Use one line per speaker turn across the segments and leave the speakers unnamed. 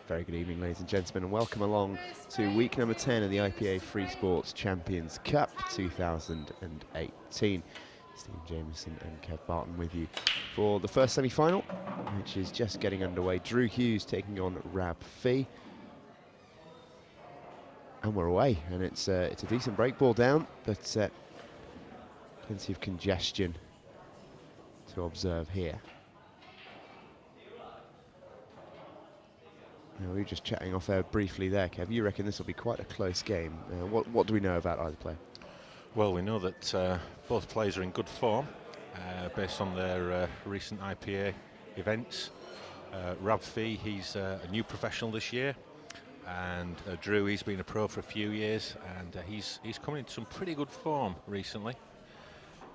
Very good evening, ladies and gentlemen, and welcome along to week number 10 of the IPA Free Sports Champions Cup 2018. Stephen Jameson and Kev Barton with you for the first semi-final, which is just getting underway. Drew Hughes taking on Rab Fee. And we're away, and it's a decent break ball down, but plenty of congestion to observe here. Now, we were just chatting off air briefly there, Kev. You reckon this will be quite a close game. What do we know about either player?
Well, we know that both players are in good form based on their recent IPA events. Rab Fee, he's a new professional this year, and Drew, he's been a pro for a few years, and he's coming into some pretty good form recently.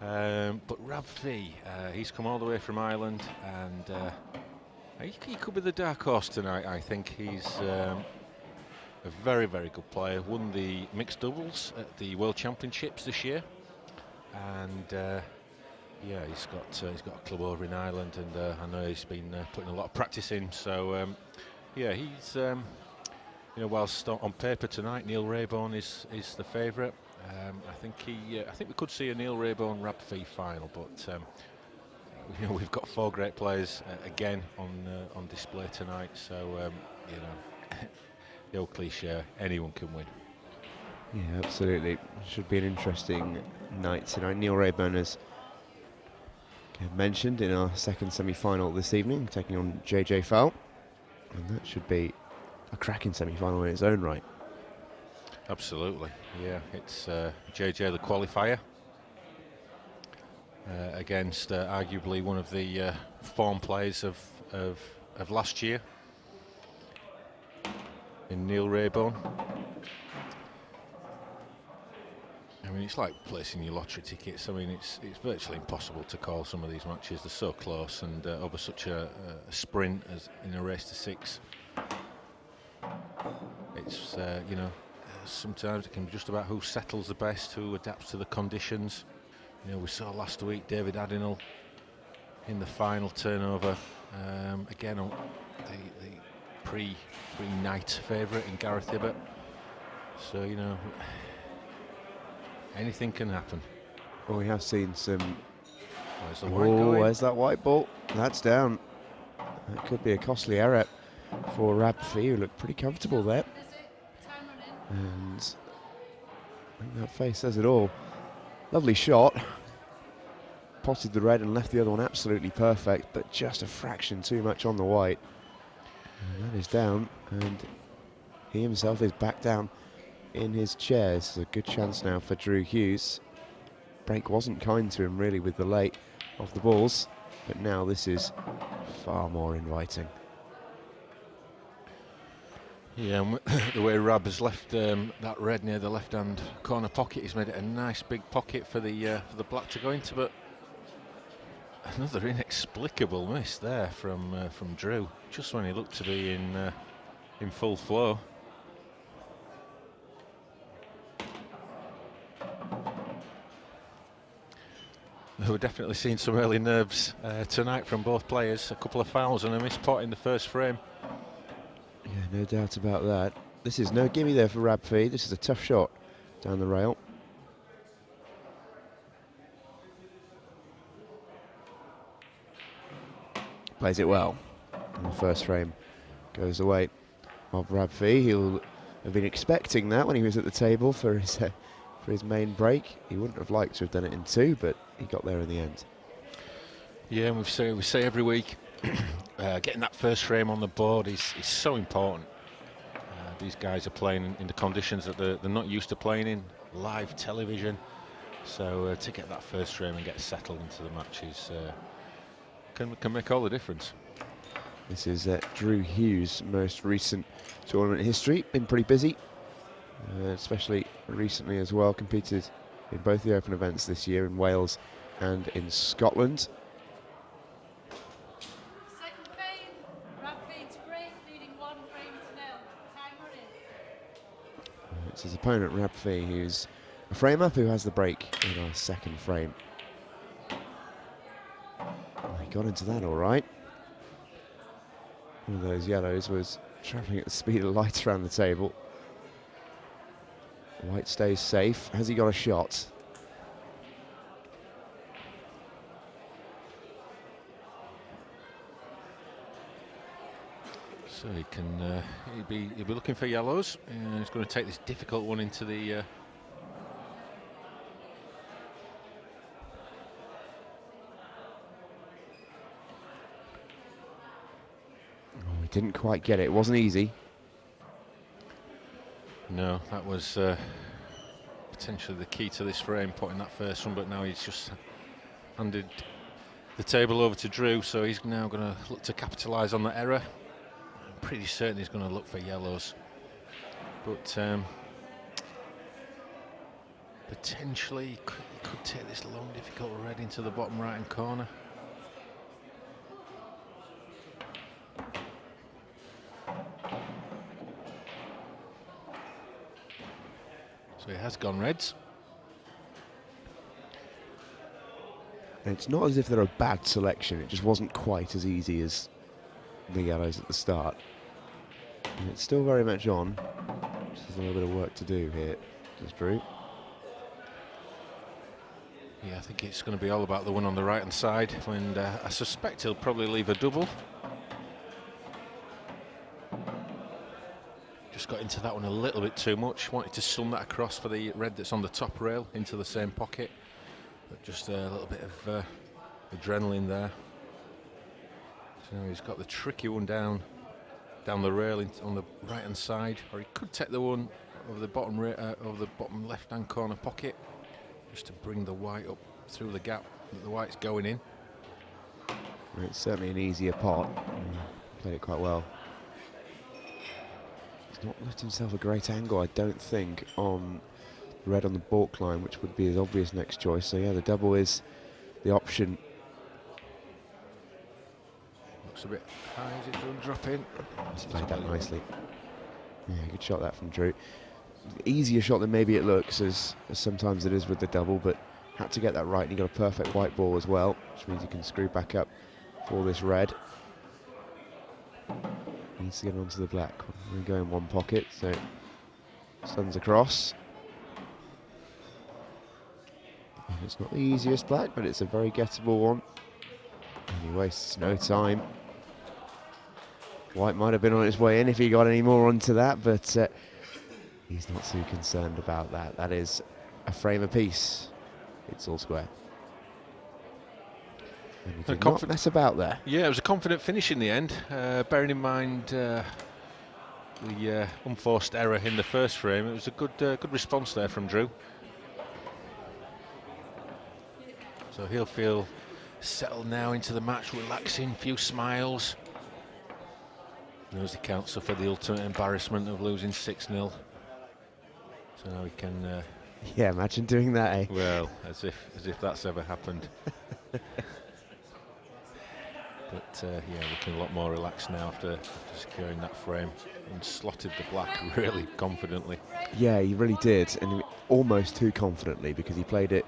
But Rab Fee, he's come all the way from Ireland, and he could be the dark horse tonight. I think he's a very, very good player. Won the mixed doubles at the World Championships this year, and yeah, he's got a club over in Ireland, and I know he's been putting a lot of practice in. So yeah, he's whilst on paper tonight, Neil Rayborn is the favourite. I think we could see a Neil Rayborn Rab Fee final, but we've got four great players again on display tonight. So the old cliche, anyone can win.
Yeah, absolutely. Should be an interesting night tonight. Neil Rayburn, as mentioned, in our second semi-final this evening, taking on JJ Fowl, and that should be a cracking semi-final in its own right.
Absolutely, yeah. It's JJ the qualifier against arguably one of the form players of last year in Neil Rayborn. I mean, it's like placing your lottery tickets. I mean, it's virtually impossible to call some of these matches. They're so close, and over such a sprint as in a race to six. It's sometimes it can be just about who settles the best, who adapts to the conditions. We saw last week David Addinall in the final turnover again on the pre-night favourite in Gareth Hibbert. So anything can happen.
Well, we have seen some.
Where's the white going?
Where's that white ball? That's down. That could be a costly error for Rab Fee, who looked pretty comfortable there. And I think that face says it all. Lovely shot. Potted the red and left the other one absolutely perfect, but just a fraction too much on the white. And that is down, and he himself is back down in his chair. This is a good chance now for Drew Hughes. Break wasn't kind to him really with the late of the balls, but now this is far more inviting.
Yeah, and the way Rab has left that red near the left-hand corner pocket, he's made it a nice big pocket for the black to go into. But another inexplicable miss there from Drew, just when he looked to be in full flow. We're definitely seeing some early nerves tonight from both players. A couple of fouls and a missed pot in the first frame.
Yeah, no doubt about that. This is no gimme there for Rab Fee. This is a tough shot down the rail. Plays it well. And the first frame goes away of Rab Fee. He'll have been expecting that when he was at the table for his main break. He wouldn't have liked to have done it in two, but he got there in the end.
Yeah, and we say every week, getting that first frame on the board is so important. These guys are playing in the conditions that they're not used to playing in, live television. So to get that first frame and get settled into the match can make all the difference.
This is Drew Hughes' most recent tournament history. Been pretty busy, especially recently as well. Competed in both the Open events this year in Wales and in Scotland. It's his opponent, Rab Fee, who's a frame-up who has the break in our second frame. He got into that all right. One of those yellows was travelling at the speed of light around the table. White stays safe. Has he got a shot?
So he can he'll be looking for yellows, and he's going to take this difficult one into the
Oh, he didn't quite get it. It wasn't easy.
No, that was potentially the key to this frame, putting that first one, but now he's just handed the table over to Drew, so he's now going to look to capitalise on that error. I'm pretty certain he's going to look for yellows, but potentially he could take this long, difficult red into the bottom right-hand corner. So he has gone reds.
And it's not as if they're a bad selection, it just wasn't quite as easy as the yellows at the start. And it's still very much on. Just has a little bit of work to do here, just Drew.
Yeah, I think it's going to be all about the one on the right-hand side, and I suspect he'll probably leave a double. Just got into that one a little bit too much. Wanted to sun that across for the red that's on the top rail into the same pocket. But just a little bit of adrenaline there. So now he's got the tricky one down the rail on the right-hand side, or he could take the one over the bottom left-hand corner pocket, just to bring the white up through the gap that the white's going in.
It's certainly an easier pot. Played it quite well. He's not left himself a great angle, I don't think, on red on the balk line, which would be his obvious next choice. So yeah, the double is the option.
Looks a bit high, is it going to drop in?
He's played that nicely. Yeah, good shot that from Drew. Easier shot than maybe it looks, as sometimes it is with the double, but had to get that right, and he got a perfect white ball as well, which means he can screw back up for this red. Needs to get onto the black. We go in one pocket, so sun's across. And it's not the easiest black, but it's a very gettable one. And he wastes no time. White might have been on his way in if he got any more onto that, but he's not too concerned about that. That is a frame apiece. It's all square. And he did not mess about there.
Yeah, it was a confident finish in the end, bearing in mind the unforced error in the first frame. It was a good response there from Drew. So he'll feel settled now into the match, relaxing, few smiles. Knows he can't suffer the ultimate embarrassment of losing 6-0. So now he can...
yeah, imagine doing that, eh?
Well, as if that's ever happened. But yeah, looking a lot more relaxed now after securing that frame, and slotted the black really confidently.
Yeah, he really did, and almost too confidently, because he played it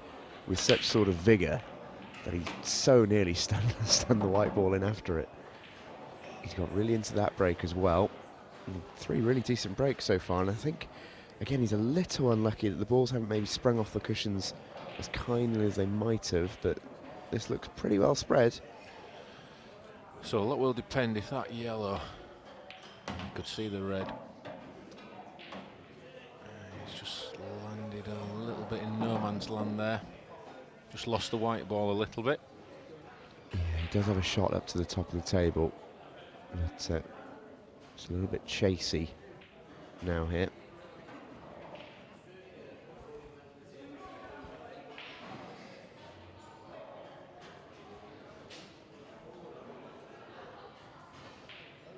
with such sort of vigour that he so nearly stunned the white ball in after it. He's got really into that break as well. And 3 really decent breaks so far, and I think, again, he's a little unlucky that the balls haven't maybe sprung off the cushions as kindly as they might have, but this looks pretty well spread.
So a lot will depend if that yellow, you could see the red. He's just landed a little bit in no man's land there. Just lost the white ball a little bit.
Yeah, he does have a shot up to the top of the table. But it's a little bit chasey now here.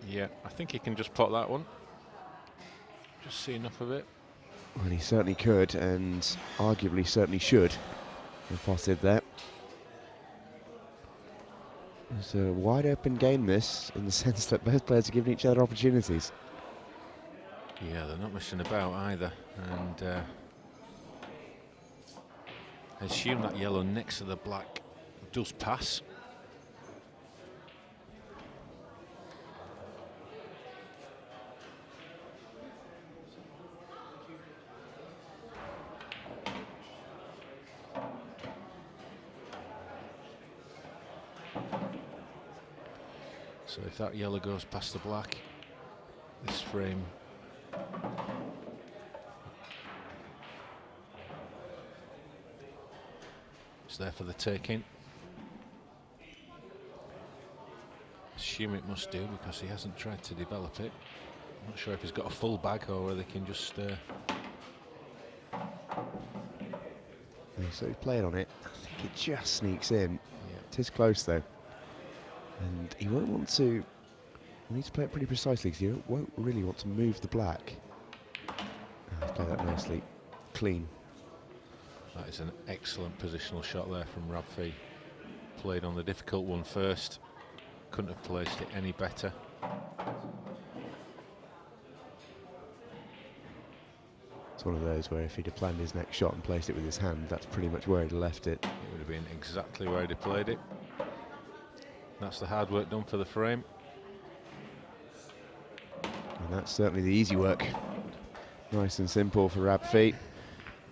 Yeah, I think he can just pot that one. Just see enough of it.
Well, he certainly could, and arguably certainly should have potted that. It's a wide open game, this, in the sense that both players are giving each other opportunities.
Yeah, they're not messing about either, and I assume that yellow next to the black does pass. So if that yellow goes past the black, this frame is there for the taking. Assume it must do, because he hasn't tried to develop it. I'm not sure if he's got a full bag or whether they can just
So he's playing on it. I think it just sneaks in.
yeah.
It is close though. And he won't want to... He needs to play it pretty precisely because he won't really want to move the black. He's played that nicely. Clean.
That is an excellent positional shot there from Rab Fee. Played on the difficult one first. Couldn't have placed it any better.
It's one of those where if he'd have planned his next shot and placed it with his hand, that's pretty much where he'd have left it.
It would have been exactly where he'd have played it. That's the hard work done for the frame.
And that's certainly the easy work. Nice and simple for Rab Fee.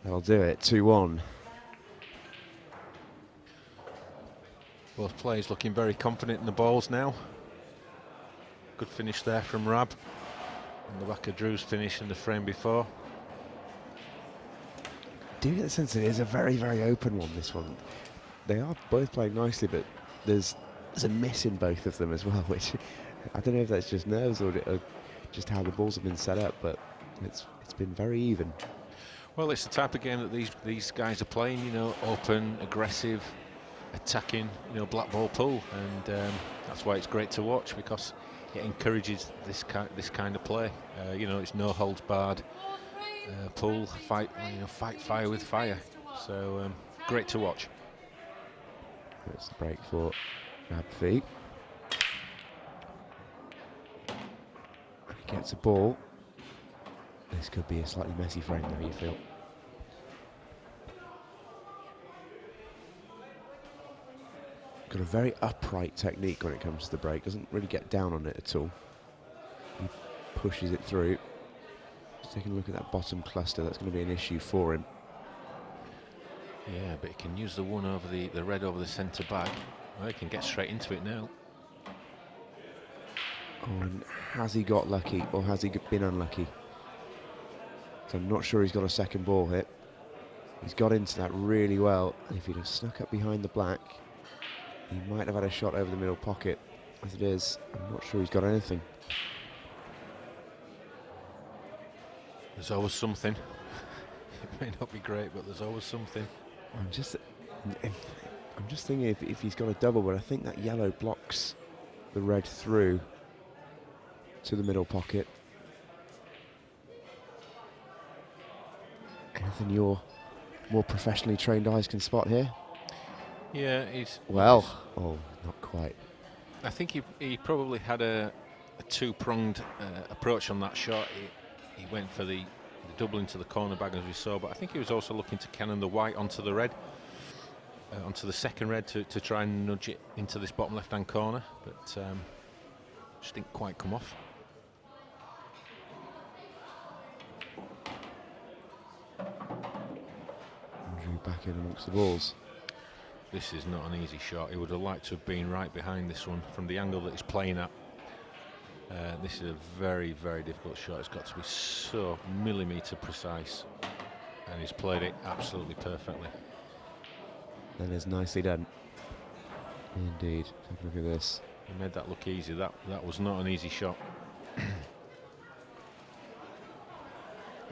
That'll do it, 2-1.
Both players looking very confident in the balls now. Good finish there from Rab. On the back of Drew's finish in the frame before.
I do get the sense that it is a very, very open one, this one. They are both playing nicely, but there's a miss in both of them as well, which I don't know if that's just nerves or just how the balls have been set up, but it's been very even.
Well, it's the type of game that these guys are playing, you know, open, aggressive, attacking, you know, black ball pull, and that's why it's great to watch, because it encourages this kind of play. You know, it's no holds barred pull, fight, you know, fight fire with fire. So great to watch.
That's the break for Rab Fee. He gets a ball. This could be a slightly messy frame though, you feel. Got a very upright technique when it comes to the break. Doesn't really get down on it at all. He pushes it through. Just taking a look at that bottom cluster, that's going to be an issue for him.
Yeah, but he can use the one over the red over the centre bag. Well, he can get straight into it now.
Oh, and has he got lucky or has he been unlucky? So I'm not sure he's got a second ball hit. He's got into that really well, and if he'd have snuck up behind the black, he might have had a shot over the middle pocket. As it is, I'm not sure he's got anything.
There's always something. It may not be great, but there's always something.
I'm just thinking if he's got a double, but I think that yellow blocks the red through to the middle pocket. Anything your more professionally trained eyes can spot here?
Yeah, he's...
Well, oh, not quite.
I think he probably had a two-pronged approach on that shot. He went for the double into the corner bag, as we saw, but I think he was also looking to cannon the white onto the red, onto the second red, to try and nudge it into this bottom left-hand corner, but just didn't quite come off.
Andrew back in amongst the balls.
This is not an easy shot. He would have liked to have been right behind this one from the angle that he's playing at. This is a very, very difficult shot. It's got to be so millimetre precise, and he's played it absolutely perfectly.
That is nicely done. Indeed. Have a look at this.
He made that look easy. That was not an easy shot.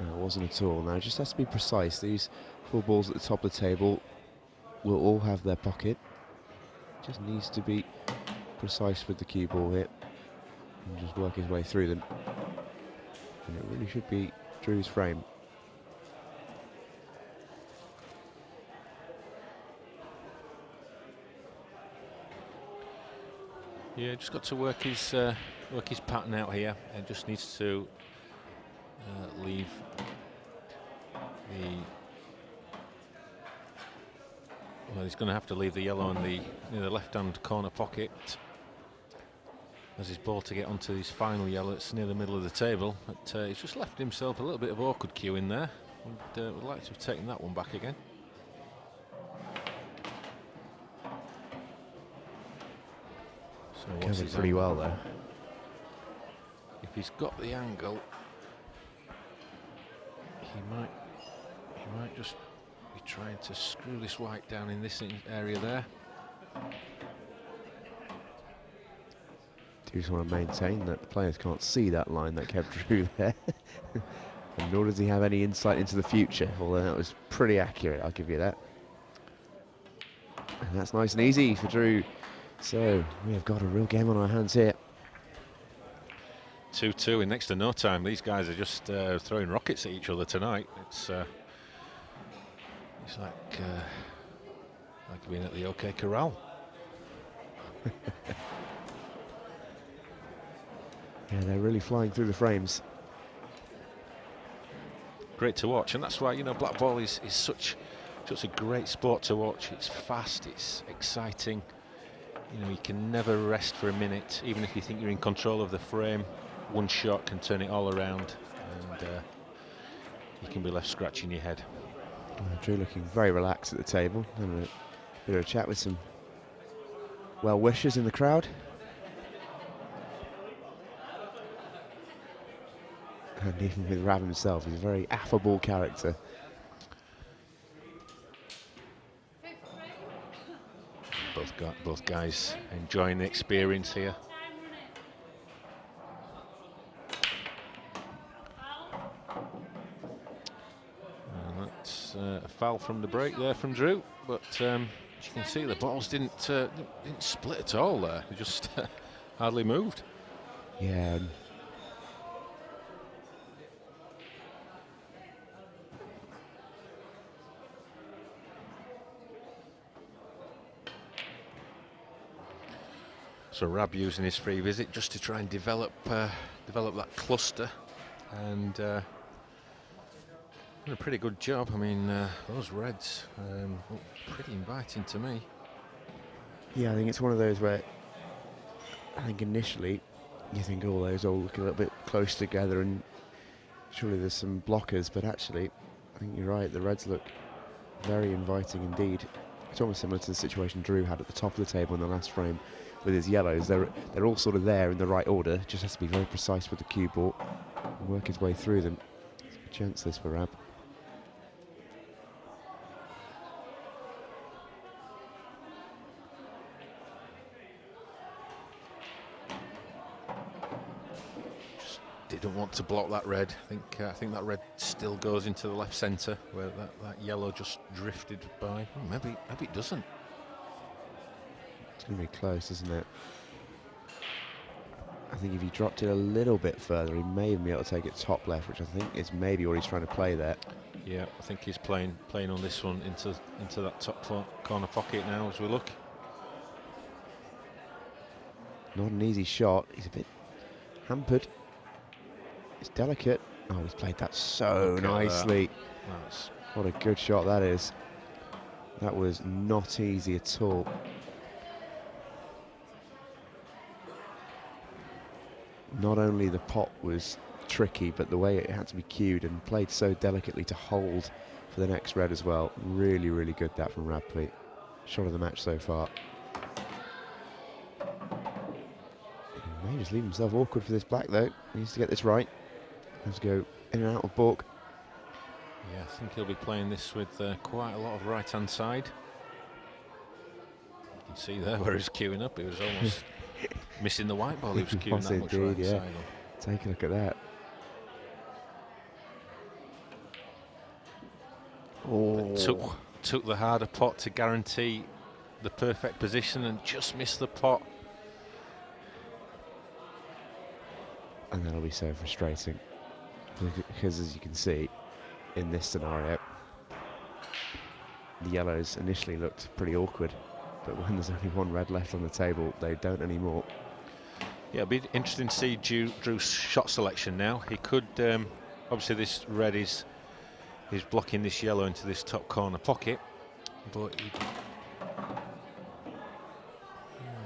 No, it wasn't at all. Now, it just has to be precise. These four balls at the top of the table will all have their pocket. Just needs to be precise with the cue ball hit and just work his way through them. And it really should be Drew's frame.
Yeah, just got to work his pattern out here, and just needs to leave the... Well, he's going to have to leave the yellow in the left-hand corner pocket as his ball to get onto his final yellow. It's near the middle of the table, but he's just left himself a little bit of awkward cue in there. Would like to have taken that one back again. So what's
Covered
his
pretty
angle?
well though.
If he's got the angle, he might just be trying to screw this white down in this area there.
Do just want to maintain that the players can't see that line that Kev drew there. And nor does he have any insight into the future, although that was pretty accurate, I'll give you that. And that's nice and easy for Drew. So we have got a real game on our hands here.
2-2 in next to no time. These guys are just throwing rockets at each other tonight. It's like being at the OK Corral.
Yeah, they're really flying through the frames.
Great to watch, and that's why, you know, black ball is such a great sport to watch. It's fast, it's exciting. You know, you can never rest for a minute, even if you think you're in control of the frame. One shot can turn it all around, and you can be left scratching your head.
Drew looking very relaxed at the table. And a bit of a chat with some well-wishers in the crowd. And even with Rab himself, he's a very affable character.
Both guys enjoying the experience here. And that's a foul from the break there from Drew, but as you can see, the balls didn't split at all there. They just hardly moved.
Yeah.
So Rab using his free visit just to try and develop that cluster, and done a pretty good job. I mean, those reds look pretty inviting to me.
Yeah, I think it's one of those where I think initially you think, oh, those all look a little bit close together and surely there's some blockers, but actually I think you're right, the reds look very inviting indeed. It's almost similar to the situation Drew had at the top of the table in the last frame with his yellows. They're all sort of there in the right order, just has to be very precise with the cue ball and work his way through them. It's a chance this for Rab.
Didn't want to block that red. I think that red still goes into the left centre where that yellow just drifted by. Oh, maybe it doesn't.
It's going to be close, isn't it? I think if he dropped it a little bit further, he may even be able to take it top left, which I think is maybe what he's trying to play there.
Yeah, I think he's playing on this one into that top corner pocket now as we look.
Not an easy shot. He's a bit hampered. It's delicate. Oh, he's played that so nicely. What a good shot that is. That was not easy at all. Not only the pot was tricky, but the way it had to be cued and played so delicately to hold for the next red as well. Really, really good that from Radcliffe. Shot of the match so far. He may just leave himself awkward for this black though. He needs to get this right. Has to go in and out of balk.
Yeah, I think he'll be playing this with quite a lot of right-hand side. You can see there where he's queuing up. He was almost missing the white ball. He was queuing that much right side on.
Take a look at that. Oh.
Took the harder pot to guarantee the perfect position and just missed the pot.
And that'll be so frustrating. Because as you can see, in this scenario, the yellows initially looked pretty awkward, but when there's only one red left on the table, they don't anymore.
Yeah, it'll be interesting to see Drew's shot selection now. He could, obviously this red is blocking this yellow into this top corner pocket, but I'm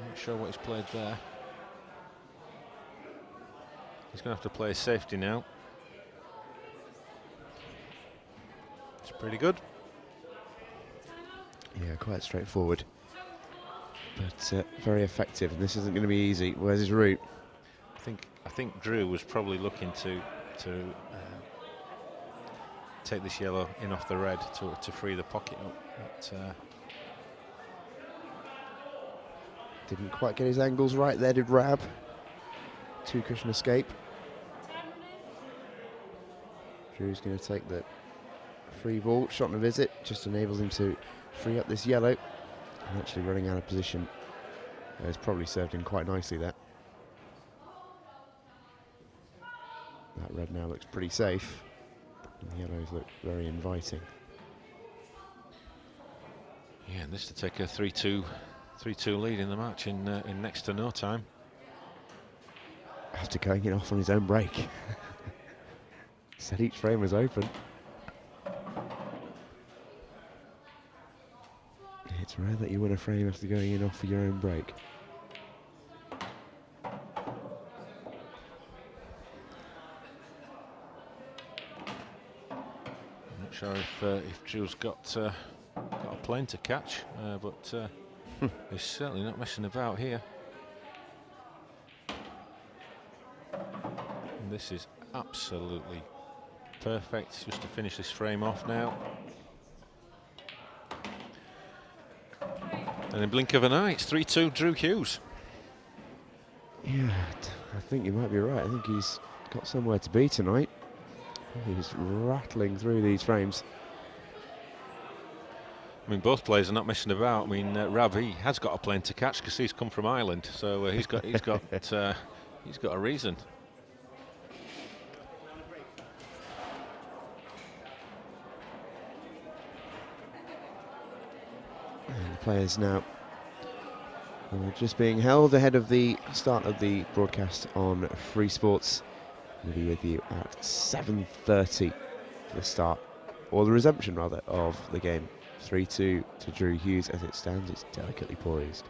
not sure what he's played there. He's going to have to play safety now. It's pretty good.
Yeah, quite straightforward. but very effective. And this isn't going to be easy. Where's his route?
I think Drew was probably looking to take this yellow in off the red to free the pocket up. But,
didn't quite get his angles right there, did Rab. Two cushion escape. Drew's going to take the free ball, shot and a visit, just enables him to free up this yellow. And actually running out of position. It's probably served him quite nicely there. That red now looks pretty safe. And the yellows look very inviting.
yeah, and this to take a 3-2 lead in the match in next to no time.
After going in off on his own break. Said each frame was open. It's rare that you win a frame after going in off for your own break.
I'm not sure if Drew's got a plane to catch, but he's certainly not messing about here. And this is absolutely perfect just to finish this frame off now. And in blink of an eye, it's 3-2 Drew Hughes.
Yeah, I think you might be right. I think he's got somewhere to be tonight. He's rattling through these frames.
I mean, both players are not messing about. I mean, Rab, he has got a plane to catch because he's come from Ireland, so he's got a reason.
And the players now are just being held ahead of the start of the broadcast on Free Sports. We'll be with you at 7:30 for the start, or the resumption rather, of the game. 3-2 to Drew Hughes. As it stands, it's delicately poised.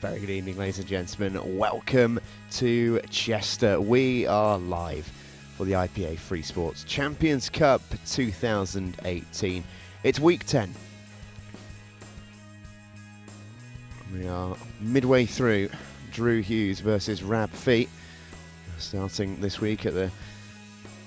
Very good evening, ladies and gentlemen. Welcome to Chester. We are live for the IPA Free Sports Champions Cup 2018. It's week 10. We are midway through Drew Hughes versus Rab Fee. Starting this week at the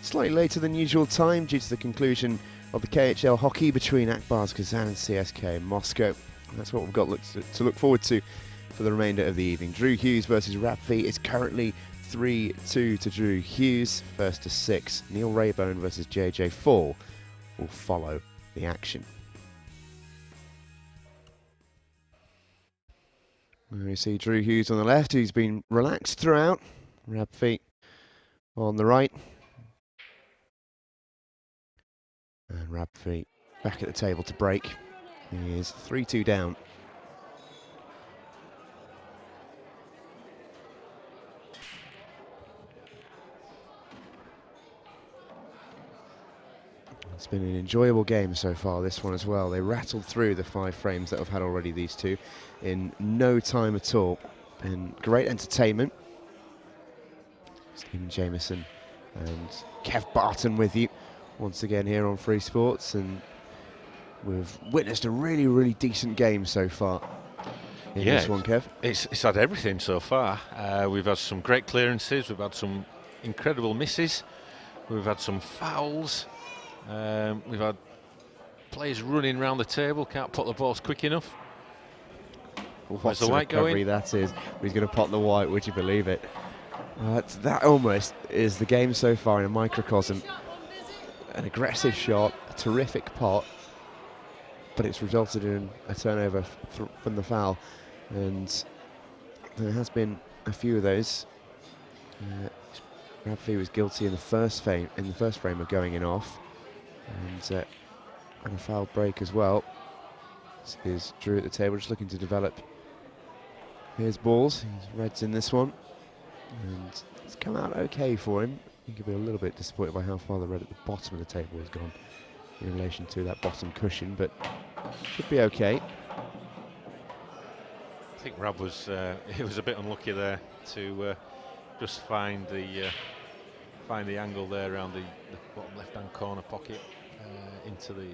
slightly later than usual time due to the conclusion of the KHL hockey between Akbars Kazan and CSK Moscow. That's what we've got to look forward to for the remainder of the evening. Drew Hughes versus Rab Fee is currently 3-2 to Drew Hughes. First to 6, Neil Raybone versus JJ Fall will follow the action. We see Drew Hughes on the left, who's been relaxed throughout. Rab Fee on the right. And Rab Fee back at the table to break. He is 3-2 down. It's been an enjoyable game so far, this one as well. They rattled through the 5 frames that I've had already, these two, in no time at all. And great entertainment. Stephen Jameson and Kev Barton with you once again here on Free Sports. And we've witnessed a really, really decent game so far in this one, Kev.
It's had everything so far. We've had some great clearances. We've had some incredible misses. We've had some fouls. We've had players running around the table, can't put the balls quick enough.
Where's the white going? That is. He's going to pot the white, would you believe it? That almost is the game so far in a microcosm. An aggressive shot, a terrific pot, but it's resulted in a turnover from the foul, and there has been a few of those. Rab Fee was guilty in the first frame of going in off, and a foul break as well. This is Drew at the table, just looking to develop his balls. He's Reds in this one, and it's come out okay for him. He could be a little bit disappointed by how far the red at the bottom of the table has gone in relation to that bottom cushion, but should be okay.
I think Rab was he was a bit unlucky there to just find the angle there around the bottom left-hand corner pocket into the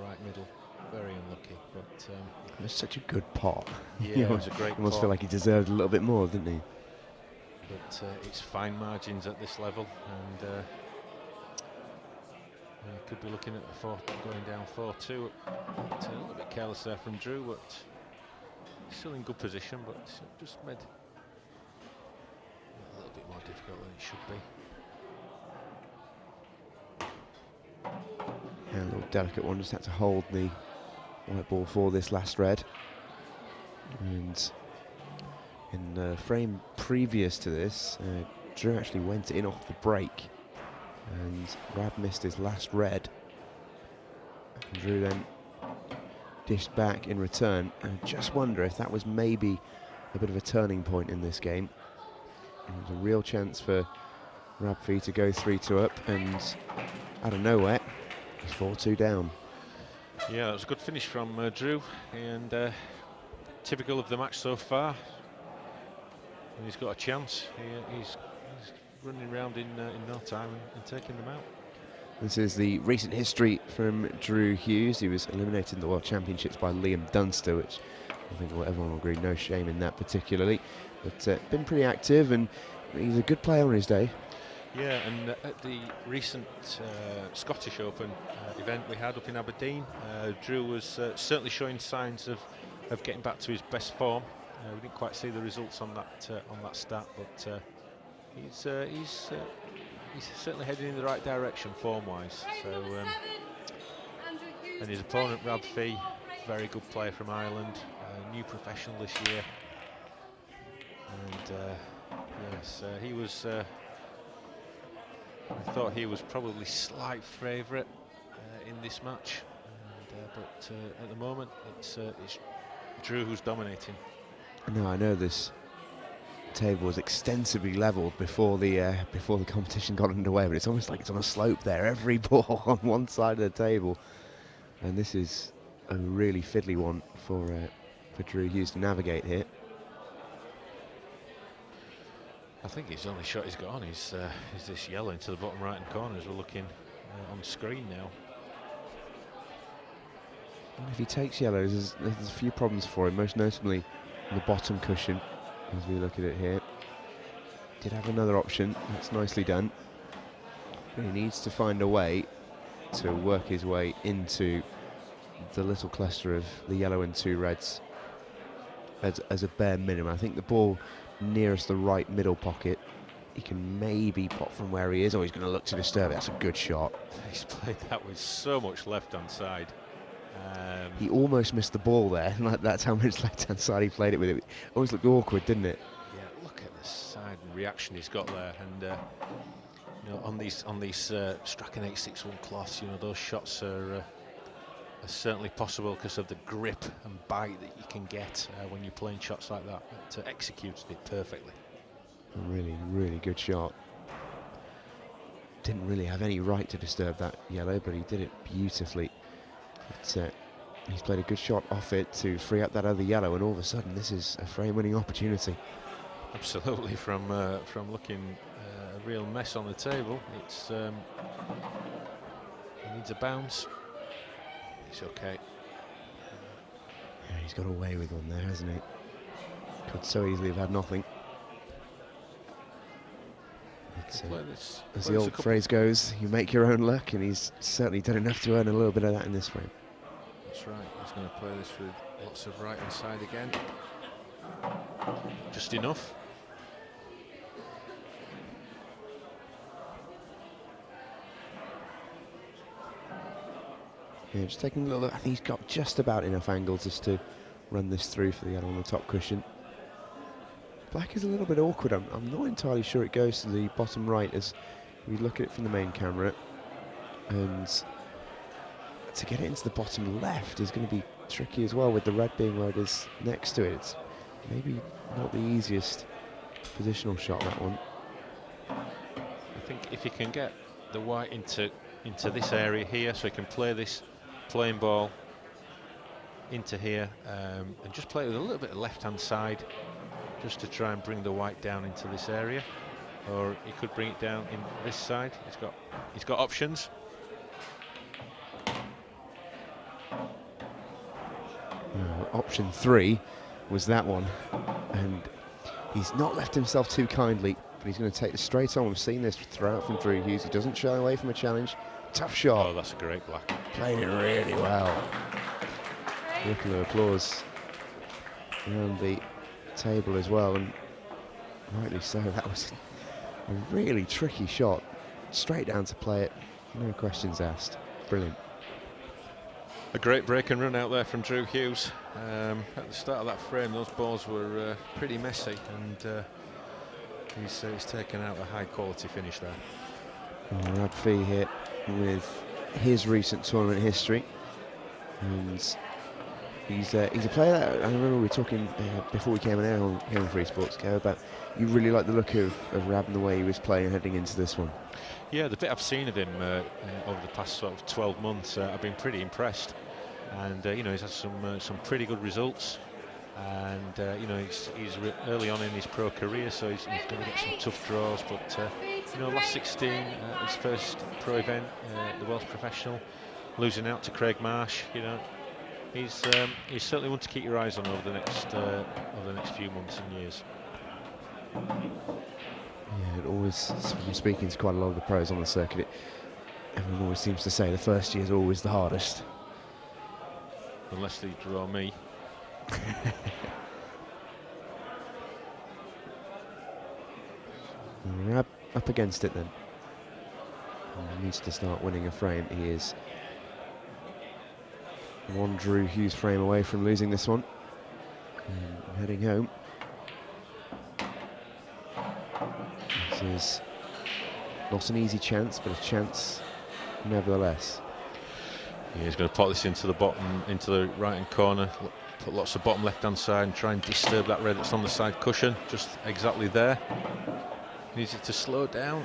right middle. Very unlucky, but
it was such a good pot.
Yeah, it was a great pot.
You must feel like he deserved a little bit more, didn't he?
But it's fine margins at this level, and could be looking at the going down 4-2. A little bit careless there from Drew, but still in good position, but just made a little bit more difficult than it should be.
Yeah, a little delicate one, just had to hold the white ball for this last red. And in the frame previous to this, Drew actually went in off the break, and Rab missed his last red. And Drew then dished back in return, and I just wonder if that was maybe a bit of a turning point in this game. It was a real chance for Rab Fee to go 3-2 up, and out of nowhere, he's 4-2 down.
Yeah, that was a good finish from Drew, and typical of the match so far. And he's got a chance. He's running around in no time and taking them out.
This is the recent history from Drew Hughes. He was eliminated in the World Championships by Liam Dunster, which I think everyone will agree, no shame in that particularly. But been pretty active, and he's a good player on his day.
Yeah, and at the recent Scottish Open event we had up in Aberdeen, Drew was certainly showing signs of getting back to his best form. We didn't quite see the results on that start, but he's certainly heading in the right direction form-wise. So, and his opponent Rab Fee, very good player from Ireland, new professional this year, and yes, he was. I thought he was probably slight favourite in this match, but at the moment it's Drew who's dominating.
No, I know this table was extensively levelled before the competition got underway, but it's almost like it's on a slope there. Every ball on one side of the table, and this is a really fiddly one for Drew Hughes to navigate here.
I think his only shot he's got on is this yellow into the bottom right-hand corner as we're looking on screen now.
And if he takes yellows, there's a few problems for him, most notably on the bottom cushion, as we look at it here. Did have another option, that's nicely done. But he needs to find a way to work his way into the little cluster of the yellow and two reds as a bare minimum. I think the ball nearest the right middle pocket, he can maybe pot from where he is, or he's going to look to disturb it. That's a good shot.
He's played that with so much left-hand side.
He almost missed the ball there. Like, that's how much left-hand side he played it with. It always looked awkward, didn't it?
Yeah, look at the side and reaction he's got there, and you know, on these Strachan 861 cloths, you know, those shots are certainly possible because of the grip and bite that you can get when you're playing shots like that. It executes it perfectly.
A really, really good shot. Didn't really have any right to disturb that yellow, but he did it beautifully. But, he's played a good shot off it to free up that other yellow, and all of a sudden this is a frame-winning opportunity.
Absolutely, from looking a real mess on the table, it's he needs a bounce. It's okay.
Yeah, he's got away with one there, hasn't he? Could so easily have had nothing. As the old phrase goes, you make your own luck, and he's certainly done enough to earn a little bit of that in this frame.
That's right, he's going to play this with lots of right-hand side again. Just enough.
Yeah, just taking a little look. I think he's got just about enough angle just to run this through for the yellow on the top cushion. Black is a little bit awkward. I'm not entirely sure it goes to the bottom right as we look at it from the main camera. And to get it into the bottom left is going to be tricky as well, with the red being where it is next to it. It's maybe not the easiest positional shot, that one.
I think if you can get the white into this area here, so he can play this playing ball into here, and just play with a little bit of left-hand side, just to try and bring the white down into this area, or he could bring it down in this side. He's got options.
Option 3 was that one, and he's not left himself too kindly, but he's going to take this straight on. We've seen this throughout from Drew Hughes. He doesn't shy away from a challenge. Tough shot.
Oh, that's a great black.
Played it really well. Ripple of applause around the table as well, and rightly so. That was a really tricky shot. Straight down to play it, no questions asked. Brilliant.
A great break and run out there from Drew Hughes. At the start of that frame, those balls were pretty messy, and he's taken out a high quality finish there.
Rab Fee here with his recent tournament history, and he's a player that I remember we were talking before we came on air here on Free Sports Go about you really like the look of Rab and the way he was playing heading into this one.
Yeah, the bit I've seen of him over the past sort of 12 months, I've been pretty impressed, and you know, he's had some pretty good results, and you know, he's early on in his pro career, so he's going to get some tough draws. But you know, last 16, his first pro event, the Welsh Professional, losing out to Craig Marsh. You know, he's certainly one to keep your eyes on over the next few months and years.
Yeah, it always, from speaking to quite a lot of the pros on the circuit, everyone always seems to say the first year is always the hardest.
Unless they draw me.
Rab up against it then. He needs to start winning a frame. He is one Drew Hughes frame away from losing this one. And heading home. This is not an easy chance, but a chance nevertheless.
Yeah, he's going to pop this into the bottom, into the right-hand corner, put lots of bottom left-hand side and try and disturb that red that's on the side cushion, just exactly there. Needs it to slow down.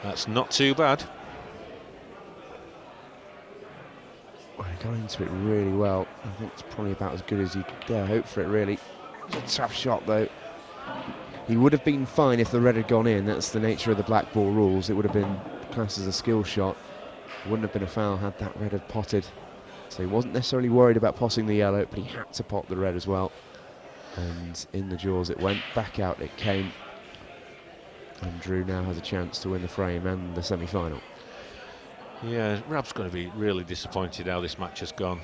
That's not too bad.
Well, he got into it really well. I think it's probably about as good as you dare hope for it, really. It was a tough shot, though. He would have been fine if the red had gone in. That's the nature of the black ball rules. It would have been classed as a skill shot. It wouldn't have been a foul had that red had potted. So he wasn't necessarily worried about potting the yellow, but he had to pot the red as well. And in the jaws it went, back out it came. And Drew now has a chance to win the frame and the semi-final.
Yeah, Rab's going to be really disappointed how this match has gone.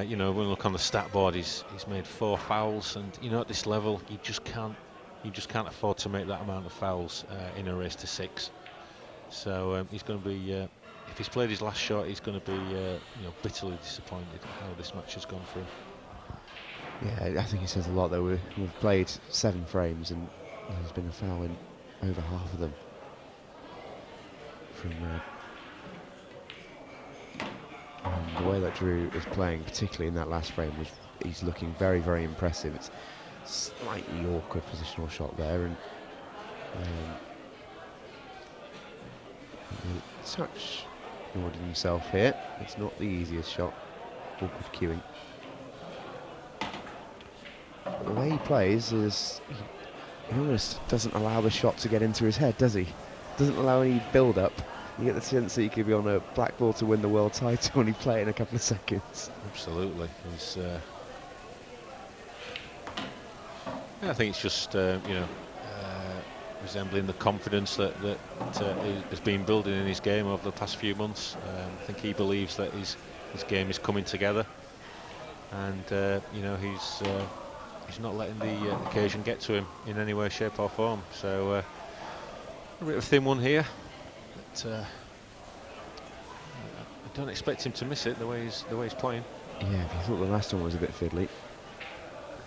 You know, when we look on the stat board, he's made 4 fouls, and you know, at this level, you just can't afford to make that amount of fouls in a race to 6. So he's going to be, if he's played his last shot, he's going to be, you know, bitterly disappointed at how this match has gone for him.
Yeah, I think it says a lot though. We've played 7 frames and there's been a foul in over half of them from Rab. And the way that Drew is playing, particularly in that last frame, he's looking very, very impressive. It's slightly awkward positional shot there, and touch ignored himself here. It's not the easiest shot. Awkward cueing. But the way he plays is he almost doesn't allow the shot to get into his head, does he? Doesn't allow any build-up. You get the sense that he could be on a black ball to win the world title and he play it in a couple of seconds.
Absolutely. He's, I think it's just you know, resembling the confidence that has been building in his game over the past few months. I think he believes that his game is coming together, and you know, he's not letting the occasion get to him in any way, shape or form. So a bit of a thin one here. But, don't expect him to miss it the way he's playing.
Yeah, if you thought the last one was a bit fiddly,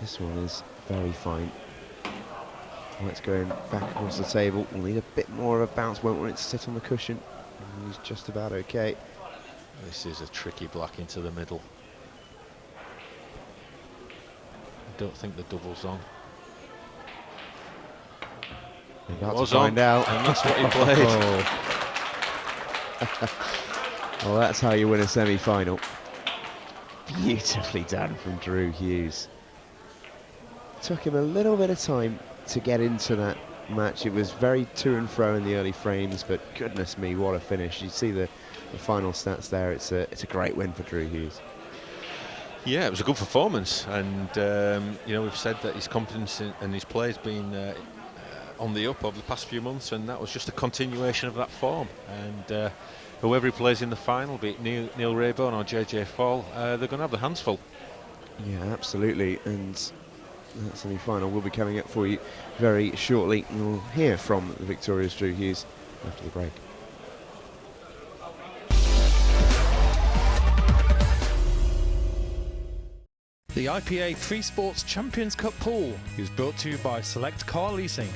this one is very fine. Let's going back across the table. We'll need a bit more of a bounce. Won't want it to sit on the cushion. And he's just about okay.
This is a tricky black into the middle. I don't think the double's on.
We're about
Was
to find
on,
out.
and that's what he played.
Well, that's how you win a semi-final. Beautifully done from Drew Hughes. Took him a little bit of time to get into that match. It was very to and fro in the early frames, but goodness me, what a finish. You see the final stats there. It's a great win for Drew Hughes.
Yeah, it was a good performance, and you know, we've said that his confidence and his play has been on the up over the past few months, and that was just a continuation of that form. And whoever he plays in the final, be it Neil Rayburn or JJ Fall, they're going to have their hands full.
Yeah, absolutely. And that semi-final will be coming up for you very shortly. We'll hear from the victorious Drew Hughes after the break.
The IPA 3 Sports Champions Cup pool is brought to you by Select Car Leasing.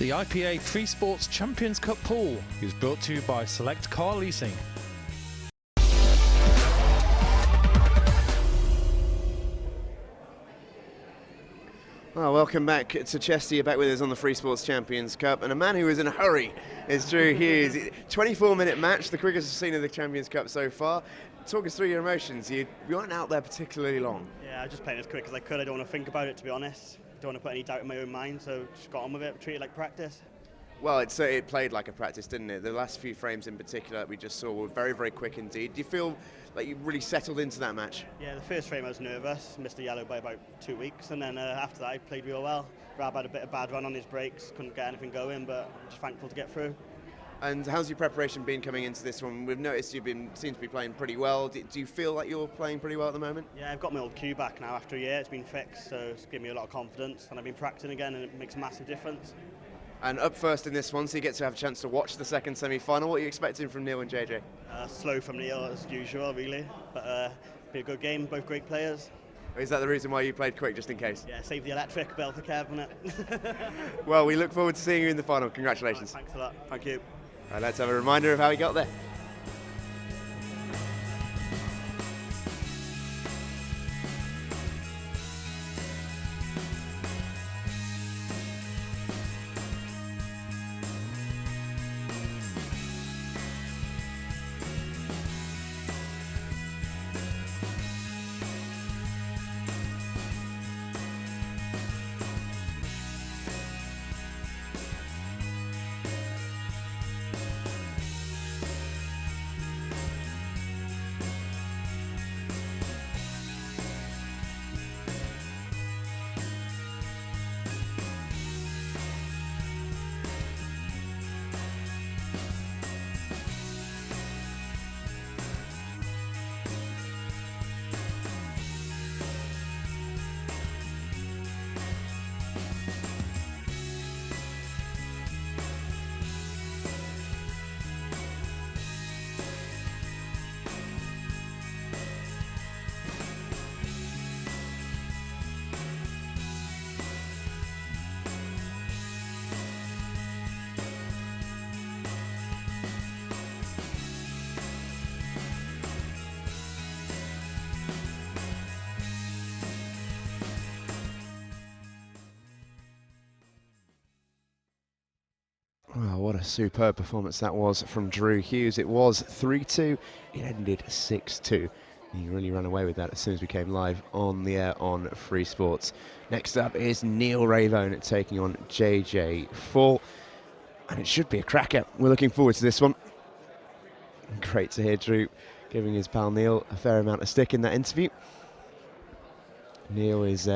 The IPA Free Sports Champions Cup pool is brought to you by Select Car Leasing.
Well, welcome back to Chester. You're back with us on the Free Sports Champions Cup, and a man who is in a hurry is Drew Hughes. 24-minute match, the quickest we've seen of the Champions Cup so far. Talk us through your emotions. You weren't out there particularly long.
Yeah, I just played as quick as I could. I don't want to think about it, to be honest. Don't want to put any doubt in my own mind, so just got on with it, treat it like practice.
Well, it played like a practice, didn't it? The last few frames in particular that we just saw were very, very quick indeed. Do you feel like you really settled into that match?
Yeah, the first frame I was nervous, missed the yellow by about 2 weeks, and then after that I played real well. Rab had a bit of bad run on his brakes, couldn't get anything going, but I'm just thankful to get through.
And how's your preparation been coming into this one? We've noticed seem to be playing pretty well. Do you feel like you're playing pretty well at the moment?
Yeah, I've got my old cue back now after a year. It's been fixed, so it's given me a lot of confidence, and I've been practicing again, and it makes a massive difference.
And up first in this one, so you get to have a chance to watch the second semi-final. What are you expecting from Neil and JJ?
Slow from Neil as usual, really, but be a good game. Both great players.
Is that the reason why you played quick, just in case?
Yeah, save the electric bell for Kev, innit?
Well, we look forward to seeing you in the final. Congratulations.
Right, thanks a lot. Thank you.
Let's have a reminder of how he got there. Well, what a superb performance that was from Drew Hughes. It was 3-2, it ended 6-2. He really ran away with that as soon as we came live on the air on Free Sports. Next up is Neil Raybone taking on JJ Fall, and it should be a cracker. We're looking forward to this one. Great to hear Drew giving his pal Neil a fair amount of stick in that interview. Neil is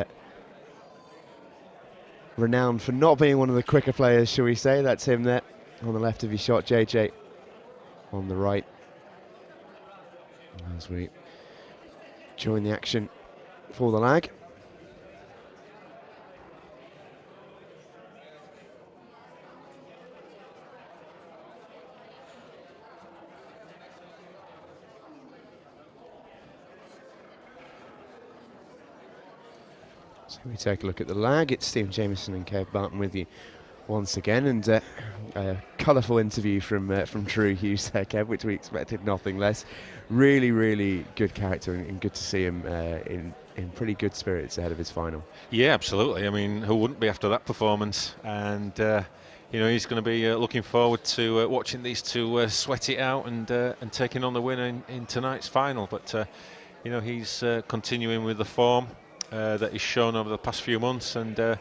renowned for not being one of the quicker players, shall we say. That's him there on the left of his shot, JJ on the right. As we join the action for the lag. So we take a look at the lag. It's Stephen Jameson and Kev Barton with you once again, and a colourful interview from Drew Hughes there, Kev, which we expected nothing less. Really, really good character, and good to see him in pretty good spirits ahead of his final.
Yeah, absolutely. I mean, who wouldn't be after that performance? And you know, he's going to be looking forward to watching these two sweat it out and taking on the winner in tonight's final. But you know, he's continuing with the form that he's shown over the past few months, and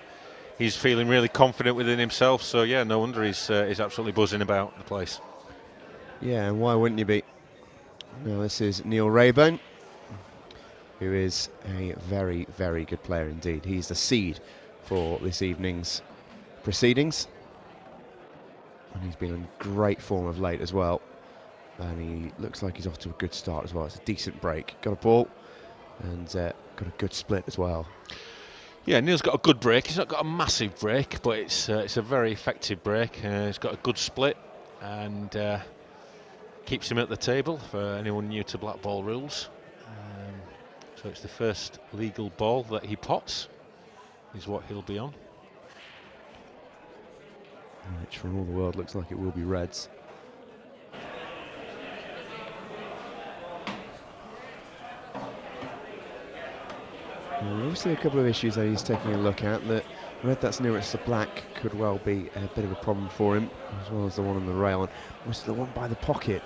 he's feeling really confident within himself. So yeah, no wonder he's absolutely buzzing about the place.
Yeah, and why wouldn't you be? Now this is Neil Raybone, who is a very, very good player indeed. He's the seed for this evening's proceedings, and he's been in great form of late as well. And he looks like he's off to a good start as well. It's a decent break. Got a ball and got a good split as well.
Yeah, Neil's got a good break. He's not got a massive break, but it's a very effective break. He's got a good split and keeps him at the table for anyone new to black ball rules. So it's the first legal ball that he pots, is what he'll be on.
which for all the world looks like it will be reds. Obviously a couple of issues that he's taking a look at. The red that's nearest the black could well be a bit of a problem for him, as well as the one on the rail. And also the one by the pocket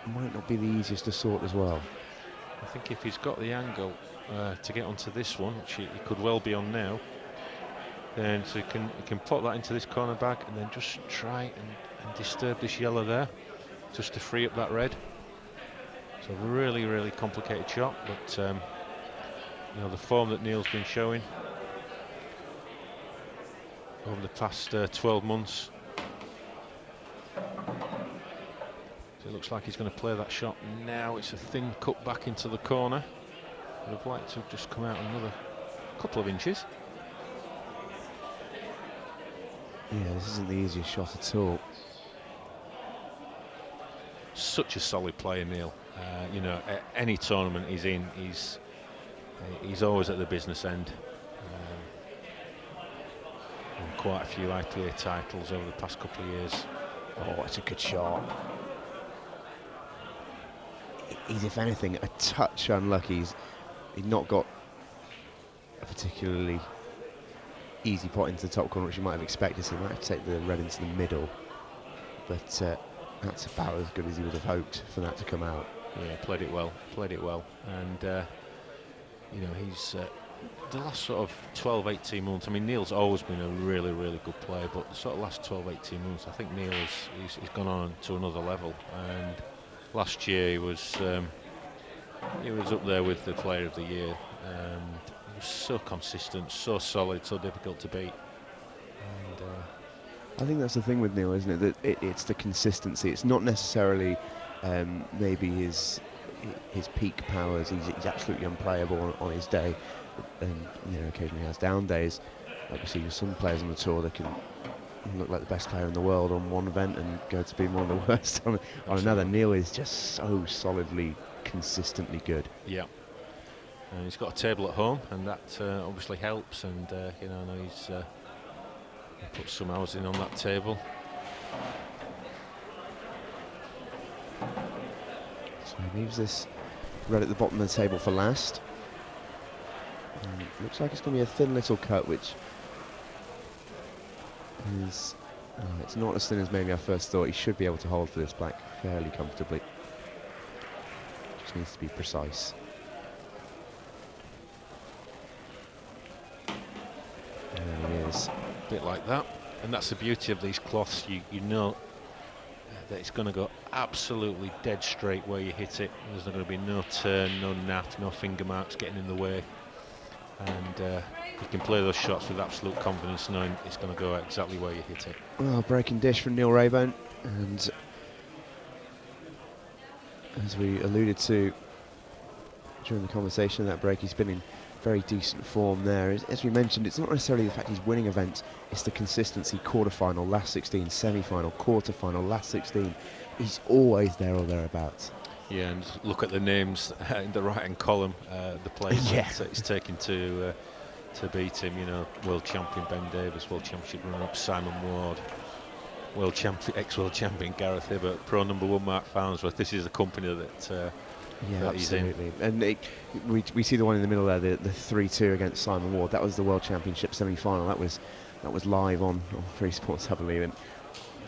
might not be the easiest to sort as well.
I think if he's got the angle to get onto this one, which he could well be on now, then so he can put that into this corner bag and then just try and disturb this yellow there, just to free up that red. So really, really complicated shot, but you know, the form that Neil's been showing over the past 12 months. So it looks like he's going to play that shot now. It's a thin cut back into the corner. Would have liked to have just come out another couple of inches.
Yeah, this isn't the easiest shot at all.
Such a solid player, Neil. You know, at any tournament he's in, he's always at the business end. Won quite a few IPA titles over the past couple of years.
Oh, it's a good shot. He's, if anything, a touch unlucky. He's not got a particularly easy pot into the top corner, which you might have expected. So he might have to take the red into the middle. But that's about as good as he would have hoped for that to come out.
Yeah, played it well, and you know, he's the last sort of 12-18 months. I mean, Neil's always been a really, really good player, but the sort of last 12-18 months, I think he's gone on to another level. And last year he was up there with the Player of the Year. He was so consistent, so solid, so difficult to beat. And
I think that's the thing with Neil, isn't it? That it's the consistency. It's not necessarily maybe his peak powers. He's absolutely unplayable on his day, and you know, occasionally has down days. Like you see with some players on the tour, they can look like the best player in the world on one event and go to be one of the worst on another. Neil is just so solidly, consistently good.
yeah, and he's got a table at home, and that obviously helps. And you know, I know he's put some hours in on that table.
So he leaves this red at the bottom of the table for last. And it looks like it's going to be a thin little cut, which is... it's not as thin as maybe I first thought. He should be able to hold for this black fairly comfortably. Just needs to be precise. There it is.
A bit like that, and that's the beauty of these cloths. You know that it's going to go absolutely dead straight where you hit it. There's not going to be no turn, no naff, no finger marks getting in the way, and you can play those shots with absolute confidence, knowing it's going to go exactly where you hit it.
Well, breaking dish from Neil Rayburn, and as we alluded to during the conversation, that break, he's been in very decent form there. As we mentioned, it's not necessarily the fact he's winning events, it's the consistency. Quarter-final, last 16, semi-final, quarter-final, last 16. He's always there or thereabouts.
Yeah, and look at the names in the right-hand column, the players
Yeah.
that he's taken to beat him. You know, world champion Ben Davis, world championship runner-up Simon Ward, world champion, ex-world champion Gareth Hibbert, pro #1 Mark Farnsworth. This is a company that
Yeah,
that he's in.
absolutely. And we see the one in the middle there, the 3-2 against Simon Ward. That was the World Championship semi-final. That was live on Free Sports, I believe. And